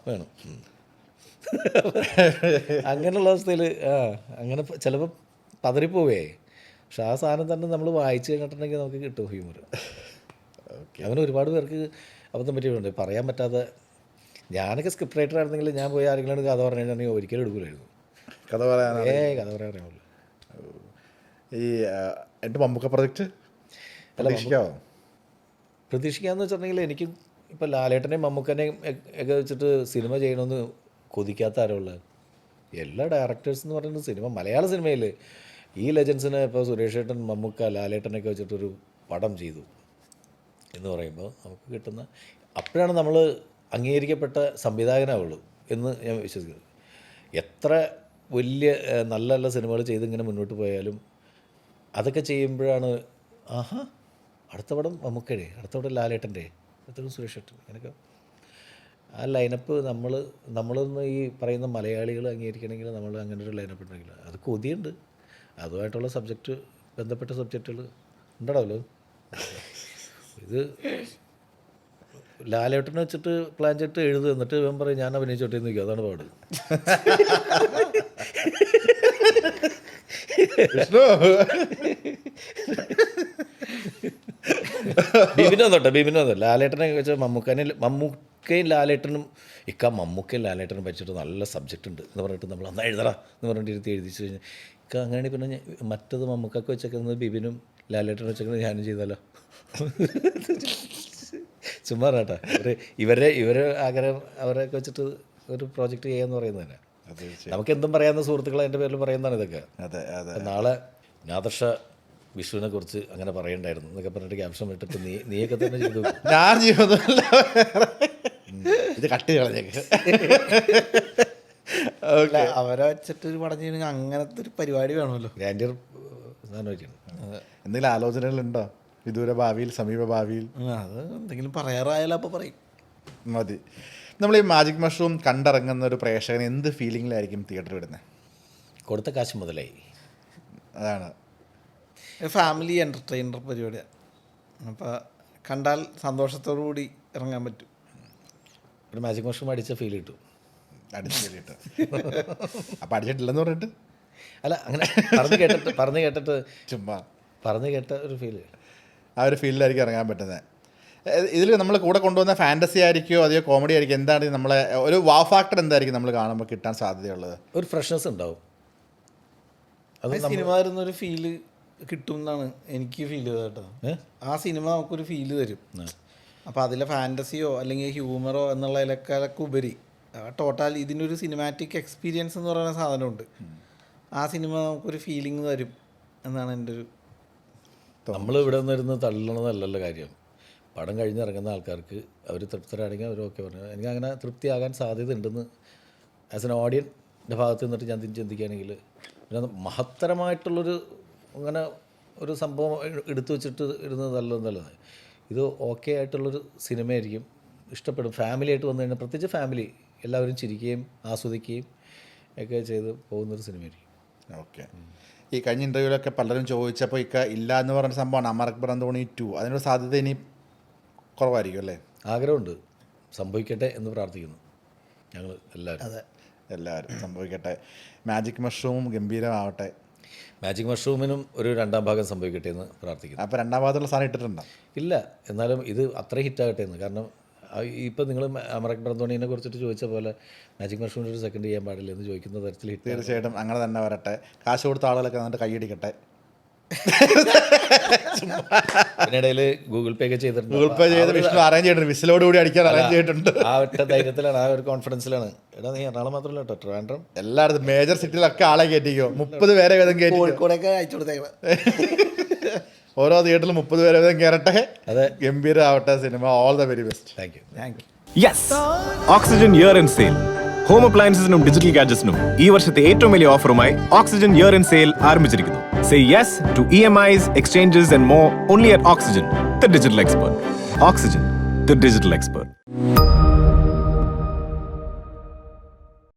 വേണം. അങ്ങനെയുള്ള അവസ്ഥയിൽ അങ്ങനെ ചിലപ്പോൾ പതറിപ്പോവേ. പക്ഷെ ആ സാധനം തന്നെ നമ്മൾ വായിച്ച് കഴിഞ്ഞിട്ടുണ്ടെങ്കിൽ നമുക്ക് കിട്ടും ഹ്യൂമർ. അങ്ങനെ ഒരുപാട് പേർക്ക് അബദ്ധം പറ്റിയിട്ടുണ്ട്, പറയാൻ പറ്റാതെ. ഞാനൊക്കെ സ്ക്രിപ്റ്റ് റൈറ്റർ ആയിരുന്നെങ്കിൽ ഞാൻ പോയി ആരെങ്കിലും കഥ പറഞ്ഞു കഴിഞ്ഞിട്ടുണ്ടെങ്കിൽ ഒരിക്കലും എടുക്കില്ലായിരുന്നു. കഥ പറയാൻ കഥ പറയാൻ അറിയാമല്ലോ. ഈ എൻ്റെ മമ്മൂക്ക പ്രൊജക്റ്റ് പ്രതീക്ഷിക്കാമെന്ന് വെച്ചിട്ടുണ്ടെങ്കിൽ എനിക്ക് ഇപ്പോൾ ലാലേട്ടനെയും മമ്മൂക്കനെയും ഒക്കെ വെച്ചിട്ട് സിനിമ ചെയ്യണമെന്ന് കൊതിക്കാത്ത ആരുള്ളത്. എല്ലാ ഡയറക്ടേഴ്സ് എന്ന് പറയുന്നത് സിനിമ, മലയാള സിനിമയിൽ ഈ ലെജൻസിനെ ഇപ്പോൾ സുരേഷ് ഏട്ടൻ, മമ്മൂക്ക, ലാലേട്ടനൊക്കെ വെച്ചിട്ടൊരു പടം ചെയ്തു എന്ന് പറയുമ്പോൾ നമുക്ക് കിട്ടുന്ന, അപ്പോഴാണ് നമ്മൾ അംഗീകരിക്കപ്പെട്ട സംവിധായകനാവുള്ളൂ എന്ന് ഞാൻ വിശ്വസിക്കുന്നത്. എത്ര വലിയ നല്ല നല്ല സിനിമകൾ ചെയ്ത് ഇങ്ങനെ മുന്നോട്ട് പോയാലും അതൊക്കെ ചെയ്യുമ്പോഴാണ് അടുത്ത പടം മമ്മൂക്കയുടെ, അടുത്ത പടം ലാലേട്ടൻ്റെ, അടുത്ത പടം സുരേഷ് ഏട്ടൻ, അങ്ങനെയൊക്കെ ആ ലൈനപ്പ് നമ്മളൊന്ന് ഈ പറയുന്ന മലയാളികൾ അംഗീകരിക്കണമെങ്കിൽ നമ്മൾ അങ്ങനെ ഒരു ലൈനപ്പ് ഉണ്ടെങ്കിൽ അത് കൊതിയുണ്ട്. അതുമായിട്ടുള്ള ബന്ധപ്പെട്ട സബ്ജക്റ്റുകൾ ഉണ്ടാവുമല്ലോ. ഇത് ലാലേട്ടനെ വെച്ചിട്ട് പ്ലാൻ ചെയ്തിട്ട് എഴുതുക, എന്നിട്ട് ഇവൻ പറയും ഞാൻ അഭിനയിച്ചോട്ടെ എന്ന് നിൽക്കും. അതാണ് പാട്. ബിബിനോ ലാലേട്ടനെ വെച്ചാൽ മമ്മൂക്കയും ലാലേട്ടനും മമ്മൂക്കയും ലാലേട്ടനും വെച്ചിട്ട് നല്ല സബ്ജക്റ്റ് ഉണ്ട് എന്ന് പറഞ്ഞിട്ട് നമ്മൾ അന്ന് എഴുതടാ എന്ന് പറഞ്ഞിട്ട് എഴുതിച്ചു കഴിഞ്ഞാൽ അങ്ങനെ പിന്നെ മറ്റത് മമ്മൂക്കൊക്കെ വെച്ചേക്കുന്നത് ബിബിനും ലാലേട്ടനും വെച്ചേക്കുന്നത് ഞാനും ചെയ്താലോ. ചുമ്മാ കേട്ടോ ഇവരെ ആഗ്രഹം അവരൊക്കെ വെച്ചിട്ട് ഒരു പ്രോജക്റ്റ് ചെയ്യാന്ന് പറയുന്നത് തന്നെ നമുക്ക് എന്തും പറയാവുന്ന സുഹൃത്തുക്കൾ എൻ്റെ പേരിൽ പറയുന്നതാണ് ഇതൊക്കെ. നാളെ നാദർഷ വിഷുവിനെ കുറിച്ച് അങ്ങനെ പറയണ്ടായിരുന്നു എന്നൊക്കെ പറഞ്ഞിട്ട് ക്യാപ്ഷൻ ഇട്ടിട്ട് നീയൊക്കെ തന്നെ ചെയ്തു. ഞാൻ ചെയ്യുന്നില്ല, ഇത് കട്ടി കളഞ്ഞേക്ക്. അവരെ വെച്ചിട്ടൊരു പടം ചെയ്യണമെങ്കിൽ അങ്ങനത്തെ ഒരു പരിപാടി വേണമല്ലോ. ഗ്രാൻഡിയർ സാധനമൊക്കെയാണ്. എന്തെങ്കിലും ആലോചനകളുണ്ടോ വിദൂര ഭാവിയിൽ, സമീപ ഭാവിയിൽ? അത് എന്തെങ്കിലും പറയാറായാലും അപ്പോൾ പറയും. മതി. നമ്മൾ ഈ മാജിക് മഷ്റൂം കണ്ടിറങ്ങുന്ന ഒരു പ്രേക്ഷകൻ എന്ത് ഫീലിങ്ങിലായിരിക്കും തിയേറ്ററിൽ വിടുന്നത്? കൊടുത്ത കാശ് മുതലായി. അതാണ് ഫാമിലി എൻ്റർടൈനർ പരിപാടിയാണ്. അപ്പോൾ കണ്ടാൽ സന്തോഷത്തോടു കൂടി ഇറങ്ങാൻ പറ്റും. ഒരു മാജിക് മഷ്റൂം അടിച്ച ഫീൽ കിട്ടും. അടിച്ചിട്ട് അപ്പം അടിച്ചിട്ടില്ലെന്ന് പറഞ്ഞിട്ട് അല്ല, അങ്ങനെ പറഞ്ഞു കേട്ടിട്ട് ചുമ്മാ പറഞ്ഞു കേട്ട ഒരു ഫീല്, ആ ഒരു ഫീലിലായിരിക്കും ഇറങ്ങാൻ പറ്റുന്നത്. ഇതിൽ നമ്മൾ കൂടെ കൊണ്ടുവന്ന ഫാൻറ്റസി ആയിരിക്കുമോ അതെയോ കോമഡി ആയിരിക്കും? എന്താണ് നമ്മളെ ഒരു വാവ് ഫാക്ടർ എന്തായിരിക്കും നമ്മൾ കാണുമ്പോൾ കിട്ടാൻ സാധ്യതയുള്ളത്? ഒരു ഫ്രഷ്നെസ് ഉണ്ടാവും. അത് സിനിമ തരുന്നൊരു ഫീല് കിട്ടും എന്നാണ് എനിക്ക് ഫീൽ ചെയ്തത് കേട്ടോ. ആ സിനിമ നമുക്കൊരു ഫീല് തരും. അപ്പോൾ അതിലെ ഫാൻറ്റസിയോ അല്ലെങ്കിൽ ഹ്യൂമറോ എന്നുള്ളതിലൊക്കെ ഉപരി ടോട്ടൽ ഇതിനൊരു സിനിമാറ്റിക് എക്സ്പീരിയൻസ് എന്ന് പറയുന്ന സാധനമുണ്ട്. ആ സിനിമ നമുക്കൊരു ഫീലിംഗ് തരും എന്നാണ് എൻ്റെ ഒരു. നമ്മൾ ഇവിടെ നിന്നിരുന്ന് തള്ളണതല്ലല്ലോ കാര്യം. പടം കഴിഞ്ഞിറങ്ങുന്ന ആൾക്കാർക്ക് അവർ തൃപ്തരാണെങ്കിൽ അവർ ഓക്കെ പറഞ്ഞു. എനിക്ക് അങ്ങനെ തൃപ്തിയാകാൻ സാധ്യത ഉണ്ടെന്ന് ആസ് എൻ ഓഡിയൻസിൻ്റെ ഭാഗത്ത് നിന്നിട്ട് ഞാൻ ചിന്തിക്കുകയാണെങ്കിൽ പിന്നെ മഹത്തരമായിട്ടുള്ളൊരു അങ്ങനെ ഒരു സംഭവം എടുത്തു വെച്ചിട്ട് ഇരുന്നത് നല്ലത്. ഇത് ഓക്കെ ആയിട്ടുള്ളൊരു സിനിമയായിരിക്കും, ഇഷ്ടപ്പെടും. ഫാമിലി ആയിട്ട് വന്നു കഴിഞ്ഞാൽ, പ്രത്യേകിച്ച് ഫാമിലി എല്ലാവരും ചിരിക്കുകയും ആസ്വദിക്കുകയും ഒക്കെ ചെയ്ത് പോകുന്നൊരു സിനിമയായിരിക്കും. ഓക്കെ. ഈ കഴിഞ്ഞ ഇൻ്റർവ്യൂവിലൊക്കെ പലരും ചോദിച്ചപ്പോൾ ഇല്ല എന്ന് പറഞ്ഞ സംഭവമാണ് അമർ അക്ബർ അന്തോണി 2. അതിനൊരു സാധ്യത ഇനി കുറവായിരിക്കും അല്ലേ? ആഗ്രഹമുണ്ട്, സംഭവിക്കട്ടെ എന്ന് പ്രാർത്ഥിക്കുന്നു ഞങ്ങൾ എല്ലാവരും. എല്ലാവരും സംഭവിക്കട്ടെ. മാജിക് മഷ്റൂമും ഗംഭീരമാവട്ടെ. മാജിക് മഷ്റൂമിനും ഒരു 2ാം ഭാഗം സംഭവിക്കട്ടെ എന്ന് പ്രാർത്ഥിക്കുന്നു. അപ്പോൾ 2ാം ഭാഗത്തുള്ള സാധനം ഇട്ടിട്ടുണ്ടോ? ഇല്ല, എന്നാലും ഇത് അത്ര ഹിറ്റാകട്ടെ എന്ന്. കാരണം ഇപ്പം നിങ്ങൾ അമർ അക്ബർ അന്തോണീനെ കുറിച്ചിട്ട് ചോദിച്ച പോലെ മാജിക് മഷ്റൂമിൻ്റെ ഒരു സെക്കൻഡ് ചെയ്യാൻ പാടില്ല എന്ന് ചോദിക്കുന്ന തരത്തിൽ ഹിറ്റ്. തീർച്ചയായിട്ടും അങ്ങനെ തന്നെ വരട്ടെ. കാശ് കൊടുത്ത ആളുകളൊക്കെ എന്നിട്ട് കൈയടിക്കട്ടെ. ഇതിനിടയിൽ ഗൂഗിൾ പേ ഒക്കെ ചെയ്തിട്ടുണ്ട്. ഗൂഗിൾ പേ ചെയ്ത് വിഷ്ണു അറേഞ്ച് ചെയ്തിട്ടുണ്ട്, വിസിലോട് കൂടി അടിക്കാൻ അറേഞ്ച് ചെയ്തിട്ടുണ്ട്. ആ ഒറ്റ ധൈര്യത്തിലാണ്, ആ ഒരു കോൺഫിഡൻസിലാണ്. എടാ നീ എറണാകുളം മാത്രമല്ല കേട്ടോ, ട്രിവാൻഡ്രം എല്ലായിടത്തും മേജർ സിറ്റിയിലൊക്കെ ആളെ കയറ്റിക്കോ. 30 പേരെ വീതം കയറ്റി. കോഴിക്കോടൊക്കെ അയച്ചു കൊടുത്തേക്കണം. ഓരോ തിയേറ്ററിലും 30 പേരെ വീതം കയറട്ടെ. അതെ, ഗംഭീരമാവട്ടെ സിനിമ. All the very best. Thank you. Yes, Oxygen year end sale home അപ്ലയൻസസിനും ഡിജിറ്റൽ ഗാഡ്ജറ്റ്സിനും ഈ വർഷത്തെ ഏറ്റവും വലിയ ഓഫറുമായി ഓക്സിജൻ ഇയർ ആൻഡ് സെയിൽ ആരംഭിച്ചിരിക്കുന്നു. Say yes to EMIs, exchanges and more only at Oxygen, the digital expert. Oxygen, the digital expert.